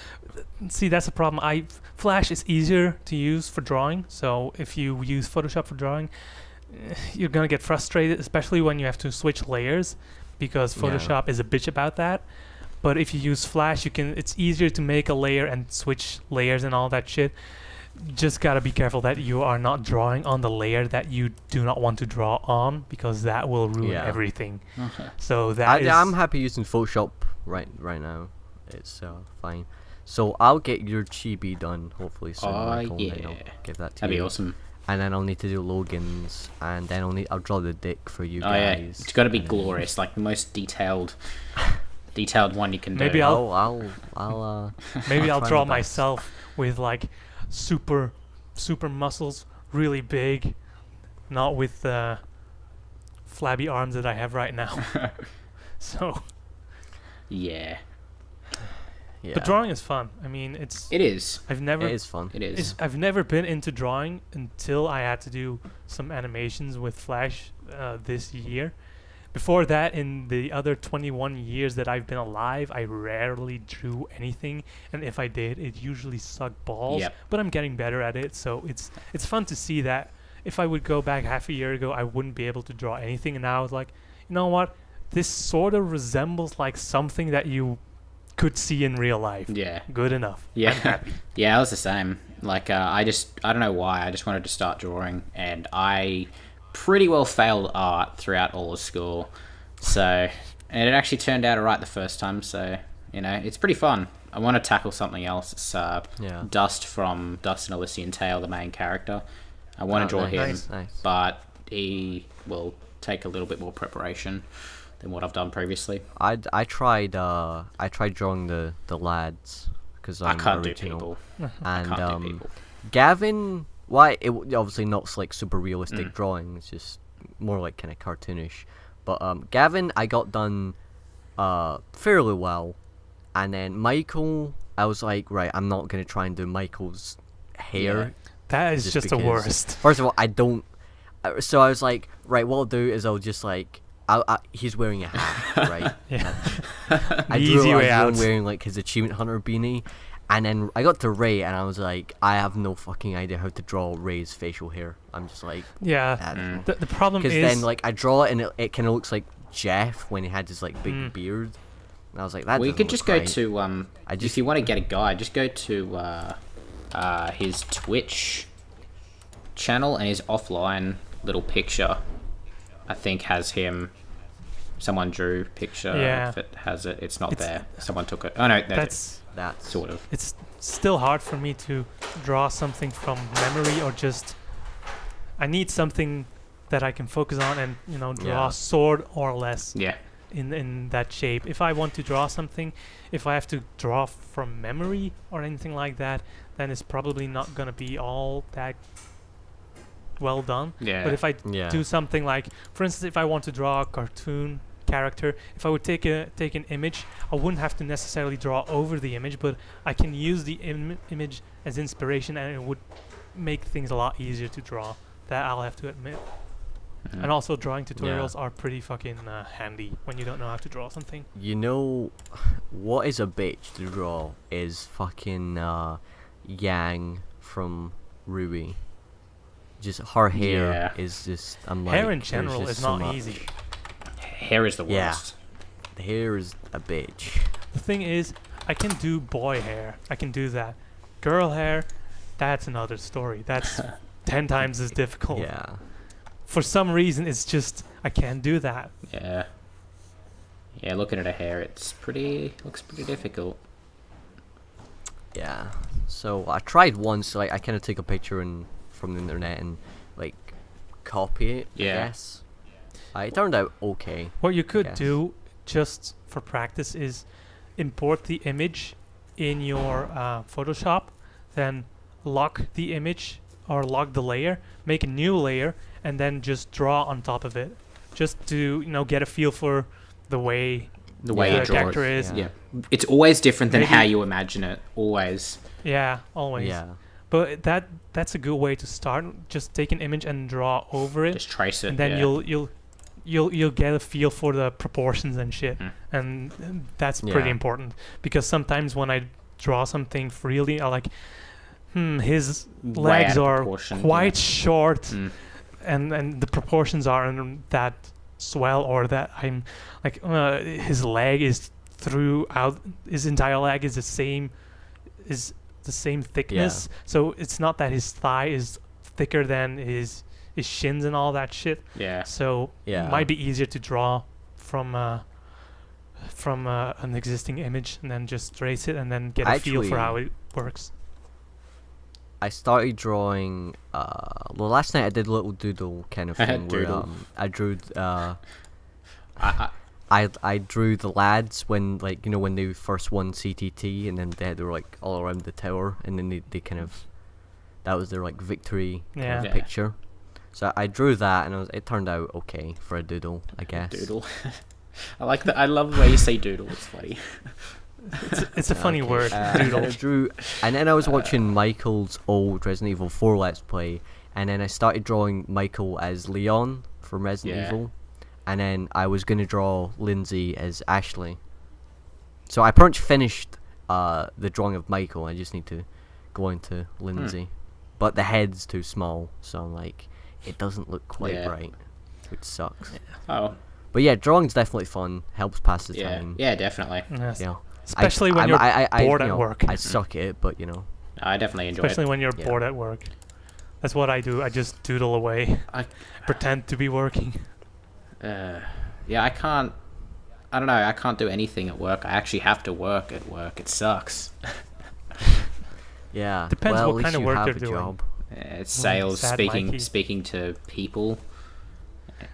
See, that's the problem. Flash is easier to use for drawing, so if you use Photoshop for drawing, you're gonna get frustrated, especially when you have to switch layers, because Photoshop is a bitch about that. But if you use Flash, it's easier to make a layer and switch layers and all that shit. Just gotta be careful that you are not drawing on the layer that you do not want to draw on, because that will ruin everything. Okay. So that I'm happy using Photoshop right now. It's fine. So I'll get your chibi done hopefully soon. Michael, and then I'll give that to That'd you. be awesome. And then I'll need to do Logan's, and then I'll draw the dick for you Oh yeah. guys. It's got to be and then- glorious, like the most detailed one you can do. Maybe I'll- I'll Maybe I'll try draw my best. myself with like super muscles, really big, not with the flabby arms that I have right now. So, Yeah. Yeah. but drawing is fun. I mean, It is. I've never It is fun. It is. I've never been into drawing until I had to do some animations with Flash this year. Before that, in the other 21 years that I've been alive, I rarely drew anything, and if I did, it usually sucked balls. Yep. But I'm getting better at it, so it's fun to see that. If I would go back half a year ago, I wouldn't be able to draw anything, and now I was like, you know what? This sort of resembles like something that you could see in real life. Yeah. Good enough. Yeah. I'm happy. Yeah, I was the same. Like, I don't know why, I just wanted to start drawing, and I pretty well failed art throughout all of school. So, and it actually turned out alright the first time, so You know, it's pretty fun. I want to tackle something else. It's Dust from Dust and Elysian Tale, the main character. I want to draw him, but he will take a little bit more preparation than what I've done previously. I tried drawing the lads because I can't original. do people. And I can't do people. Gavin, it obviously not like super realistic drawing. It's just more like kind of cartoonish. But Gavin, I got done fairly well, and then Michael, I was like, right, I'm not gonna try and do Michael's hair. Yeah. That is just the worst. First of all, I don't. So I was like, right, what I'll do is I'll just like, he's wearing a hat, right? Yeah. I drew him wearing like his Achievement Hunter beanie, and then I got to Ray, and I was like, I have no fucking idea how to draw Ray's facial hair. I'm just like, yeah. The problem is because then like I draw it, and it kind of looks like Jeff when he had his like big beard. And I was like, that. Well, you could just go right. to if you want to get a guide, just go to his Twitch channel, and his offline little picture, I think, has him. Someone drew picture. Yeah. If it has it, it's not there. Someone took it. Oh no, that's sort of. It's still hard for me to draw something from memory, or just I need something that I can focus on and draw sword or less. Yeah. In that shape. If I want to draw something, if I have to draw from memory or anything like that, then it's probably not gonna be all that well done. Yeah. But if I do something like, for instance, if I want to draw a cartoon character, if I would take an image, I wouldn't have to necessarily draw over the image, but I can use the image as inspiration, and it would make things a lot easier to draw. That I'll have to admit. And also, drawing tutorials are pretty fucking handy when you don't know how to draw something. You know, what is a bitch to draw is fucking Yang from Ruby. Just her hair is just. I'm like, hair in general is not easy. Hair is the worst. Yeah, the hair is a bitch. The thing is, I can do boy hair. I can do that. Girl hair, that's another story. That's 10 times as difficult. Yeah. For some reason, it's just I can't do that. Yeah. Yeah, looking at her hair, looks pretty difficult. Yeah. So I tried once. Like I kind of took a picture from the internet and like copy it. Yeah. I guess. It turned out okay. What you could do just for practice is import the image in your Photoshop, then lock the image or lock the layer, make a new layer, and then just draw on top of it, just to get a feel for the way you the draw character it. is. Yeah, it's always different than how you imagine it. Always. Yeah, always. Yeah. But that's a good way to start. Just take an image and draw over it. Just trace it. And then you'll get a feel for the proportions and shit, and that's pretty important, because sometimes when I draw something freely, I like, his legs are quite short, and the proportions aren't that swell, or that I'm like, his leg is throughout, his entire leg is the same thickness, so it's not that his thigh is thicker than his shins and all that shit. Yeah. So it might be easier to draw from an existing image, and then just trace it, and then get a feel for how it works. I started drawing. Well, last night I did a little doodle kind of thing where I drew. I drew the lads when when they first won CTT, and then they were like all around the tower, and then they kind of, that was their like victory kind of picture. So I drew that, and it turned out okay for a doodle, I guess. Doodle. I like that. I love the way you say doodle. It's funny. It's a funny word. Doodle. I drew, and then I was watching Michael's old Resident Evil 4 Let's Play, and then I started drawing Michael as Leon from Resident Evil, and then I was gonna draw Lindsay as Ashley. So I pretty much finished the drawing of Michael. I just need to go into Lindsay, but the head's too small, so I'm like, it doesn't look quite right, which sucks. Oh. But yeah, drawing's definitely fun. Helps pass the time. Yeah, definitely. Yes. Yeah. Especially when you're bored at work. I suck at it, but I definitely enjoy Especially it. when you're bored at work. That's what I do. I just doodle away. Pretend to be working. Yeah, I I don't know. I can't do anything at work. I actually have to work at work. It sucks. Yeah. Depends well, what at kind least of you work have they're a doing. job. It's sales, sad Mikey. speaking to people.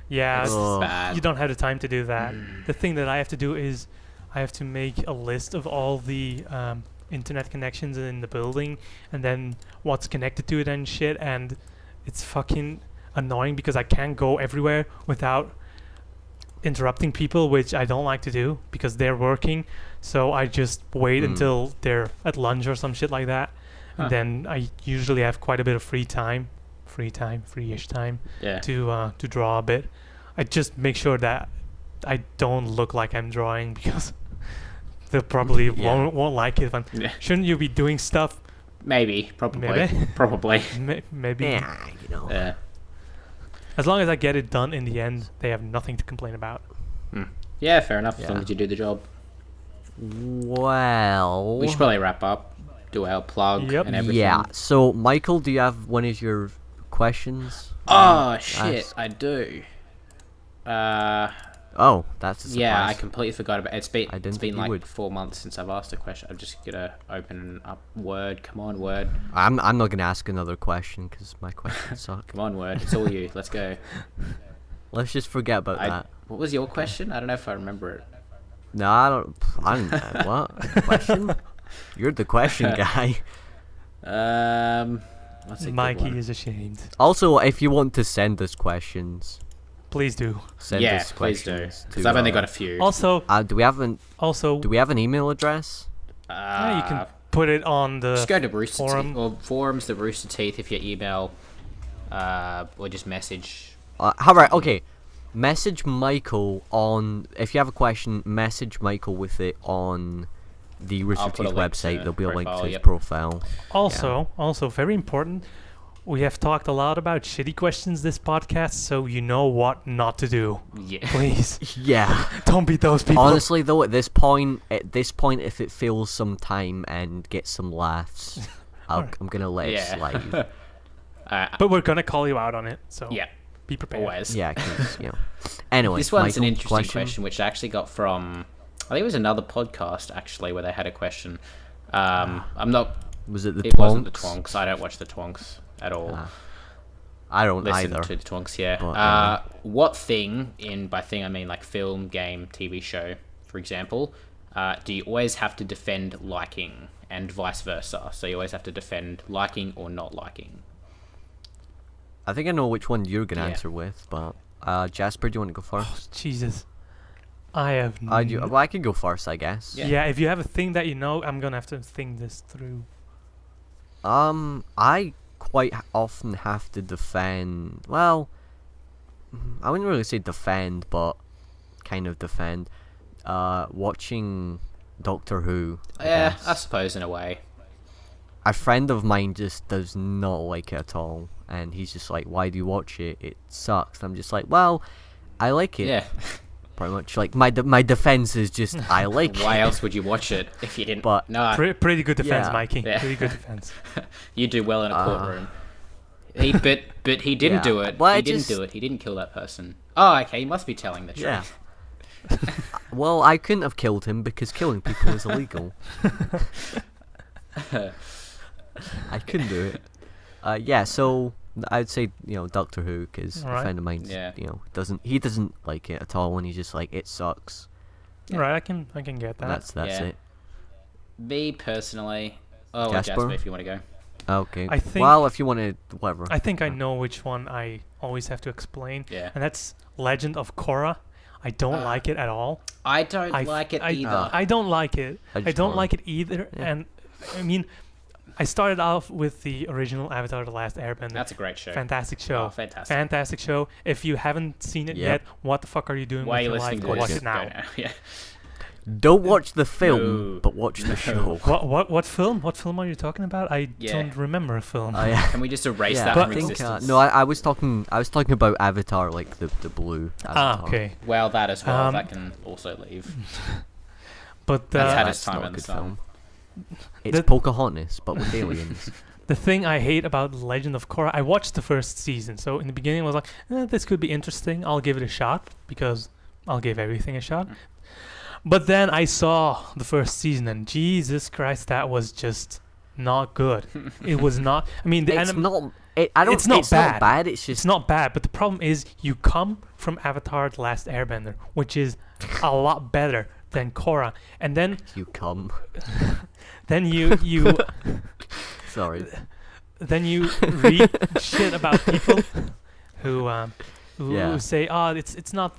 Yeah, It's Ugh. bad. you don't have the time to do that. The thing that I have to do is I have to make a list of all the internet connections in the building and then what's connected to it and shit, and it's fucking annoying because I can't go everywhere without interrupting people, which I don't like to do because they're working. So I just wait until they're at lunch or some shit like that. Huh. And then I usually have quite a bit of free-ish time Yeah. to draw a bit. I just make sure that I don't look like I'm drawing because they probably Yeah. won't like it. Yeah. Shouldn't you be doing stuff? Maybe. Probably. Maybe. Probably. Maybe. Yeah, you know. Yeah. As long as I get it done in the end, they have nothing to complain about. Yeah, fair enough. As Yeah. long as you do the job. Well. We should probably wrap up. Do our plug Yep. and everything. Yeah. So, Michael, do you have one of your questions? Oh, shit. Nice. I do. Oh, that's a surprise. Yeah, I completely forgot about it. It's I didn't been think you like would. 4 months since I've asked a question. I'm just gonna open up Word. Come on, Word. I'm not gonna ask another question because my questions suck. Come on, Word. It's all you. Let's go. Let's just forget about that. What was your question? I don't know if I remember it. No, I don't. What question? You're the question guy. What's a good Mikey one? is ashamed. Also, if you want to send us questions, Please do. send Yeah, us please do. questions. Because to, I've only got a few. Also, Do we have an email address? you can put it on the just go to Rooster forum. Teeth or forums, the Rooster Teeth, if you email, or just message. All right, okay. Message Michael on if you have a question. Message Michael with it on the Rooster put a Teeth link website. to There'll be a link profile, to his yep. profile. Also, very important. We have talked a lot about shitty questions this podcast, so you know what not to do. Yeah. Please Yeah. don't be those people. Honestly, though, at this point, if it fills some time and gets some laughs, I'm gonna let it Yeah. slide. But we're gonna call you out on it, so Yeah. be prepared. Always. Yeah, 'cause, you know. Anyway, This one's an Michael, interesting question, which I actually got from. I think it was another podcast actually where they had a question. I'm not. Was it the It wasn't the Twonks? Twonks. I don't watch the Twonks at all. I don't Listen either. to the Twonks, yeah. But, What thing, by thing I mean like film, game, TV show, for example, do you always have to defend liking and vice versa? So you always have to defend liking or not liking. I think I know which one you're gonna Yeah. answer with, but Jasper, do you want to go first? Jesus, I have. Well, I can go first, I guess. Yeah. Yeah, if you have a thing that you know, I'm gonna have to think this through. I quite often have to defend. Well, I wouldn't really say defend, but kind of defend. Watching Doctor Who. I guess. I suppose in a way. A friend of mine just does not like it at all, and he's just like, "Why do you watch it? It sucks." I'm just like, "Well, I like it." Yeah. Pretty much. Like my defense is just I like Why it. else would you watch it if you didn't? But- no, Pretty good defense, yeah. Mikey. Yeah. Pretty good defense. you do well in a courtroom. But he didn't Yeah, do it. well, He didn't do it. He didn't kill that person. Oh, okay. He must be telling the Yeah. truth. Well, I couldn't have killed him because killing people is illegal. I couldn't do it. Yeah, so I'd say Doctor Who because a Alright. friend of mine doesn't like it at all, and he's just like it sucks. Right, I can get that. And that's Yeah. it. Me personally. Oh, Jasper? Jasper, if you want to go. Okay. I think- well, if you wanted whatever. I think I know which one I always have to explain, Yeah. and that's Legend of Korra. I don't like it at all. I don't like it either. I don't like it. Legend I of don't Korra. like it either. Yeah. And I mean, I started off with the original Avatar: The Last Airbender. That's a great show. Fantastic show. Oh, fantastic. Fantastic show. If you haven't seen it Yep. yet, what the fuck are you doing Why are with you your listening life? to Go this? watch Go it now. Go Yeah. Don't watch the film, No. but watch the show. What film? What film are you talking about? I Yeah. don't remember a film. Oh, yeah. Can we just erase Yeah, that But- from I think, existence? no, I was talking about Avatar, like the blue Avatar. Okay. Well, that as well. Um, That can also leave. But That's had That's its time not a in the good sun. film. It's The- Pocahontas, but with aliens. the thing I hate about Legend of Korra, I watched the first season, so in the beginning I was like, this could be interesting. I'll give it a shot because I'll give everything a shot. But then I saw the first season, and Jesus Christ, that was just not good. It was not. I mean, the It's not. It's not bad. Not bad. It's just. It's not bad, but the problem is you come from Avatar: The Last Airbender, which is a lot better than Korra, and then You come. then you Sorry. then you read shit about people who Yeah. say, "Oh, it's not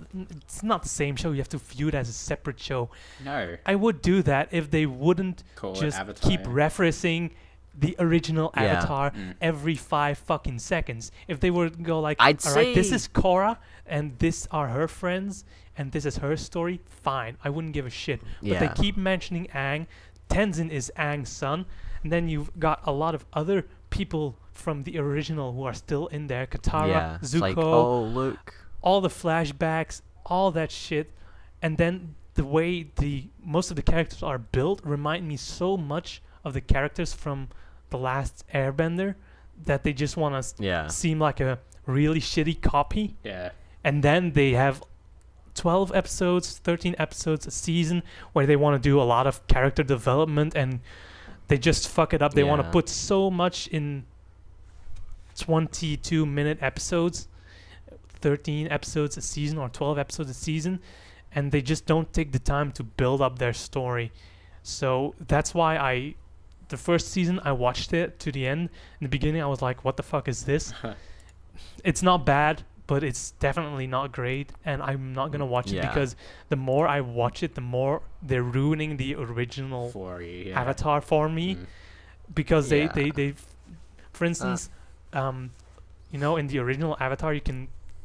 the same show. You have to view it as a separate show." No. I would do that if they wouldn't Call it just Avatar, keep yeah. referencing the original Yeah. Avatar every 5 fucking seconds. If they were to go like, I'd all right, this say- is Korra, and this are her friends, and this is her story, fine. I wouldn't give a shit. But they Yeah. keep mentioning Aang. Tenzin is Aang's son. And then you've got a lot of other people from the original who are still in there. Katara, Yeah. It's Zuko, like, oh look. all the flashbacks, all that shit, and then the way most of the characters are built remind me so much of the characters from The Last Airbender that they just want to Yeah. seem like a really shitty copy. Yeah. And then they have 12 episodes, 13 episodes a season where they want to do a lot of character development, and they just fuck it up. They want to Yeah. put so much in 22-minute episodes, 13 episodes a season or 12 episodes a season, and they just don't take the time to build up their story. So that's why the first season I watched it to the end. In the beginning I was like, what the fuck is this? It's not bad, but it's definitely not great, and I'm not gonna watch it Yeah. because the more I watch it, the more they're ruining the original For you, yeah. Avatar for me, Mm. because Yeah. they for instance, you know, in the original Avatar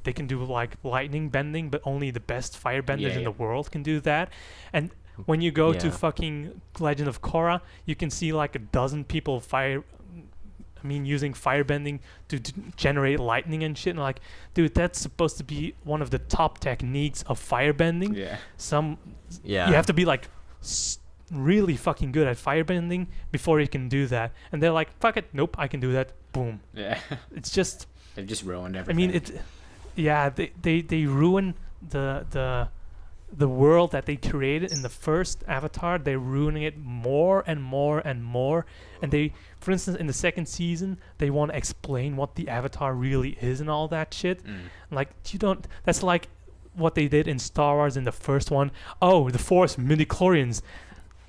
they can do like lightning bending, but only the best firebenders in Yeah. the world can do that. And when you go to Yeah. fucking Legend of Korra, you can see like a dozen people using firebending to generate lightning and shit. And like, dude, that's supposed to be one of the top techniques of firebending. Yeah. Yeah. You have to be like really fucking good at firebending before you can do that. And they're like, fuck it, nope, I can do that. Boom. Yeah. It's just, They've just ruined I everything. mean, they ruin the world that they created in the first Avatar. They're ruining it more and more and more. And they, for instance, in the second season, they want to explain what the Avatar really is and all that shit. Like, that's like what they did in Star Wars in the first one. Oh, the Force midichlorians.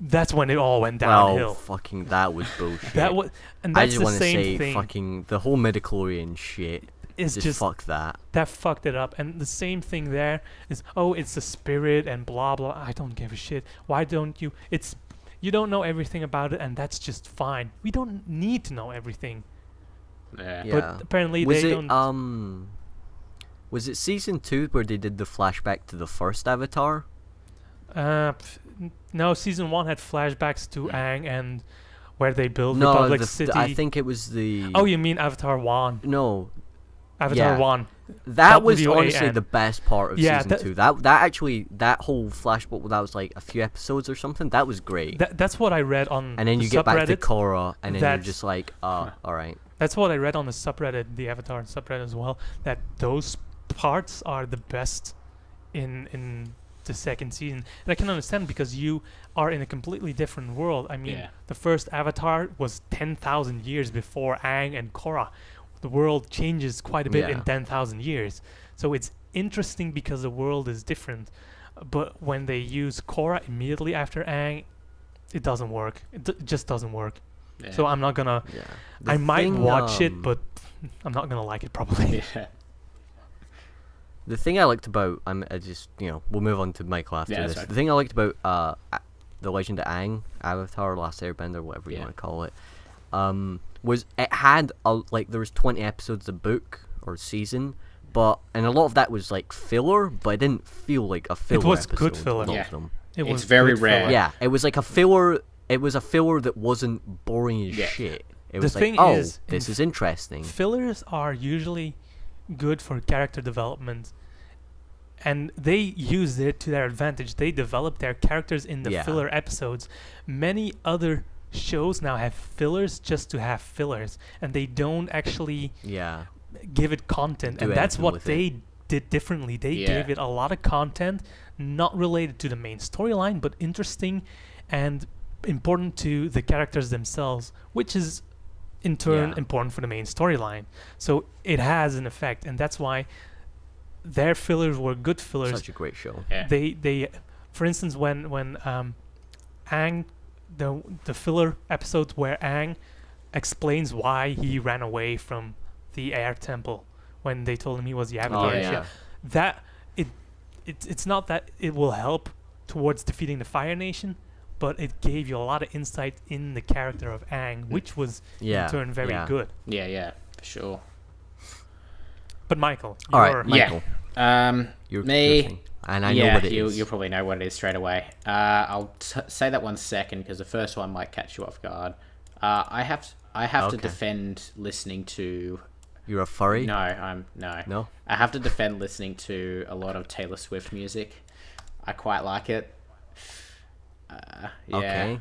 That's when it all went downhill. Well, fucking that was bullshit. And I that's just the want to same say thing. fucking the whole midichlorian shit. It's just fuck that. that fucked it up. And the same thing there is, oh, it's the spirit and blah blah. I don't give a shit. Why don't you? You don't know everything about it, and that's just fine. We don't need to know everything. Yeah. Yeah. But apparently Was they it don't. Was it season 2 where they did the flashback to the first Avatar? No, season 1 had flashbacks to Aang and where they build No, Republic City. I think it was the. Oh, you mean Avatar 1? No, Avatar Yeah. 1. that was WAN. honestly the best part of Yeah, season 2. That whole flashback, that was like a few episodes or something. That was great. That's what I read on And then the you get back to subreddit. Korra, and then you're That's- just like, all right. That's what I read on the subreddit, the Avatar subreddit as well, that those parts are the best in the second season. And I can understand because you are in a completely different world. I mean, Yeah. the first Avatar was 10,000 years before Aang and Korra. The world changes quite a bit in Yeah. 10,000 years. So it's interesting because the world is different. But when they use Korra immediately after Aang, it doesn't work. It just doesn't work. Yeah. So I'm not gonna... Yeah. I might thing, watch it, but I'm not gonna like it probably. Yeah. The thing I liked about, I just, we'll move on to Michael after Yeah, that's this. right. The thing I liked about The Legend of Aang, Avatar, Last Airbender, whatever you Yeah. want to call it, was it had, there was 20 episodes a book or season, and a lot of that was like filler, but it didn't feel like a filler was good episode, filler. a lot Yeah. of them. It It's was very good rare. filler. Yeah, it was like a filler. It was a filler that wasn't boring as Yeah. shit. It The was thing like, is, this is interesting. Fillers are usually good for character development, and they use it to their advantage. They develop their characters in the Yeah. filler episodes. Many other shows now have fillers just to have fillers, and they don't actually Yeah. give it content, Do and that's anything what with they did differently. They gave it a lot of content, not related to the main storyline, but interesting and important to the characters themselves, which is in turn important for the main storyline. So it has an effect, and that's why their fillers were good fillers. Such a great show. Yeah. They for instance, when Aang, the filler episode where Aang explains why he ran away from the air temple when they told him he was the Avatar and shit. That it's not that it will help towards defeating the Fire Nation, but it gave you a lot of insight in the character of Aang, which was in turn very good. Yeah, for sure. But Michael, all right, Michael, Your me, thing. And I know what it is. You'll probably know what it is straight away. I'll say that one second because the first one might catch you off guard. I have to defend listening to. You're a furry? No. No. I have to defend listening to a lot of Taylor Swift music. I quite like it. Okay.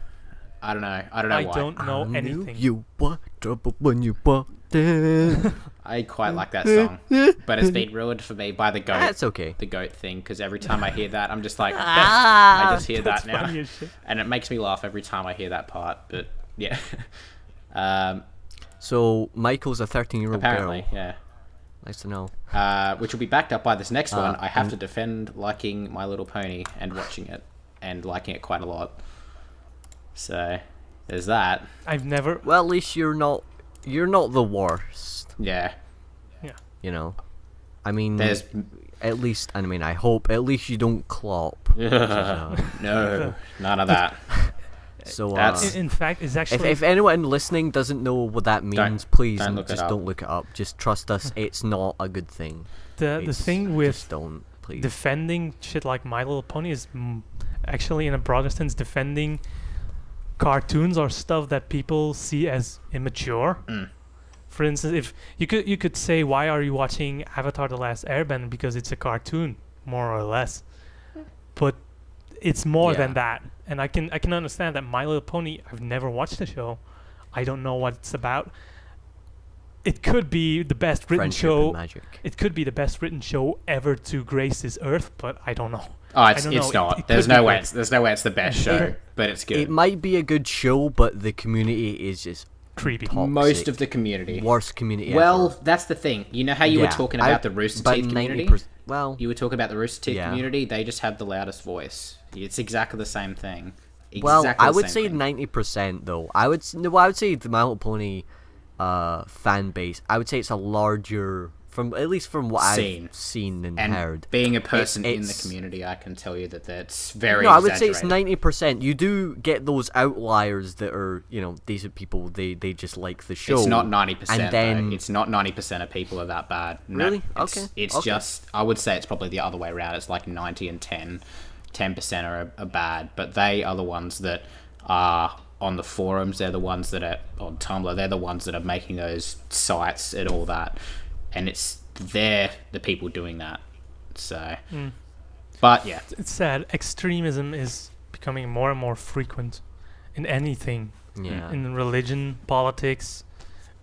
I don't know why. I don't know anything. You want trouble when you walked in. I quite like that song, but it's been ruined for me by the goat. That's okay. The goat thing, because every time I hear that, I'm just like, I just hear that now, and it makes me laugh every time I hear that part. But yeah. So Michael's a 13-year-old girl. Apparently, yeah. Nice to know. Which will be backed up by this next one. I have to defend liking My Little Pony and watching it and liking it quite a lot. So there's that. I've never. Well, at least you're not the worst. Yeah. You know, I mean, there's at least. I mean, I hope at least you don't clop. No, none of that. So in fact, it's actually. If anyone listening doesn't know what that means, please don't look it up. Just trust us. It's not a good thing. The thing with don't please defending shit like My Little Pony is actually, in a broader sense, defending cartoons or stuff that people see as immature. For instance, if you could say, why are you watching Avatar: The Last Airbender? Because it's a cartoon, more or less. But it's more than that. And I can understand that My Little Pony, I've never watched the show. I don't know what it's about. It could be the best written show. It could be the best written show ever to grace this earth, but I don't know. Oh, it's not. There's no way it's the best show, but it's good. It might be a good show, but the community is just creepy. Toxic. Most of the community. Worst community ever. Well, that's the thing. You know how you were talking about the Rooster Teeth community? You were talking about the Rooster Teeth community? They just have the loudest voice. It's exactly the same thing. I would say 90% though. I would say the My Little Pony fan base, I would say it's a larger, at least from what I've seen and heard. Being a person in the community, I can tell you that that's very I would say it's 90%. You do get those outliers that are, decent people. They just like the show. It's not 90%. And then it's not 90% of people are that bad. Really? No, it's just, I would say it's probably the other way around. It's like 90 and 10. 10% are bad, but they are the ones that are on the forums. They're the ones that are on Tumblr. They're the ones that are making those sites and all that. And they're the people doing that. So, but yeah. It's sad. Extremism is becoming more and more frequent in anything. Yeah. In religion, politics,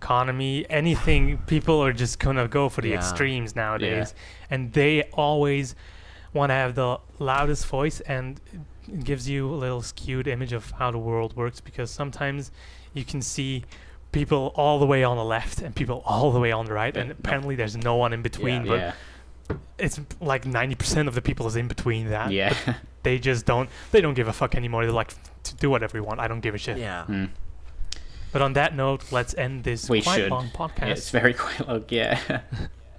economy, anything. People are just going to go for the extremes nowadays. Yeah. And they always want to have the loudest voice, and it gives you a little skewed image of how the world works, because sometimes you can see people all the way on the left and people all the way on the right, and apparently there's no one in between. But it's like 90% of the people is in between that. Yeah. They don't give a fuck anymore. They're like, to do whatever you want. I don't give a shit. Yeah. But on that note, let's end this quite long podcast. Yeah, it's very quite long. Yeah.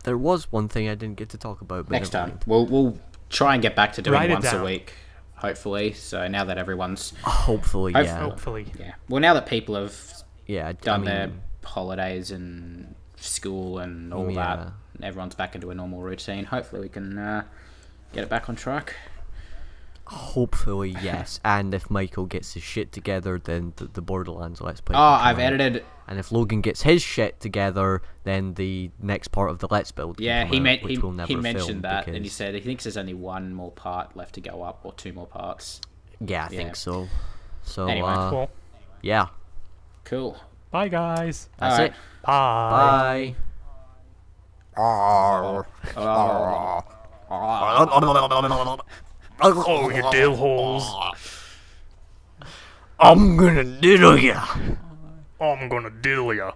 There was one thing I didn't get to talk about. But next time we'll try and get back to doing once a week, hopefully. So now that everyone's hopefully. Yeah. Well, now that people have done their holidays and school and all that, and everyone's back into a normal routine. Hopefully, we can get it back on track. Hopefully, yes. And if Michael gets his shit together, then the Borderlands Let's Play. I've edited. And if Logan gets his shit together, then the next part of the Let's Build. Yeah, he mentioned that, and he said he thinks there's only one more part left to go up, or two more parts. Yeah, I think so. So anyway, cool. Yeah. Cool. Bye, guys. That's it. Bye. Bye. Oh, you dill holes. I'm gonna diddle ya. I'm gonna diddle ya.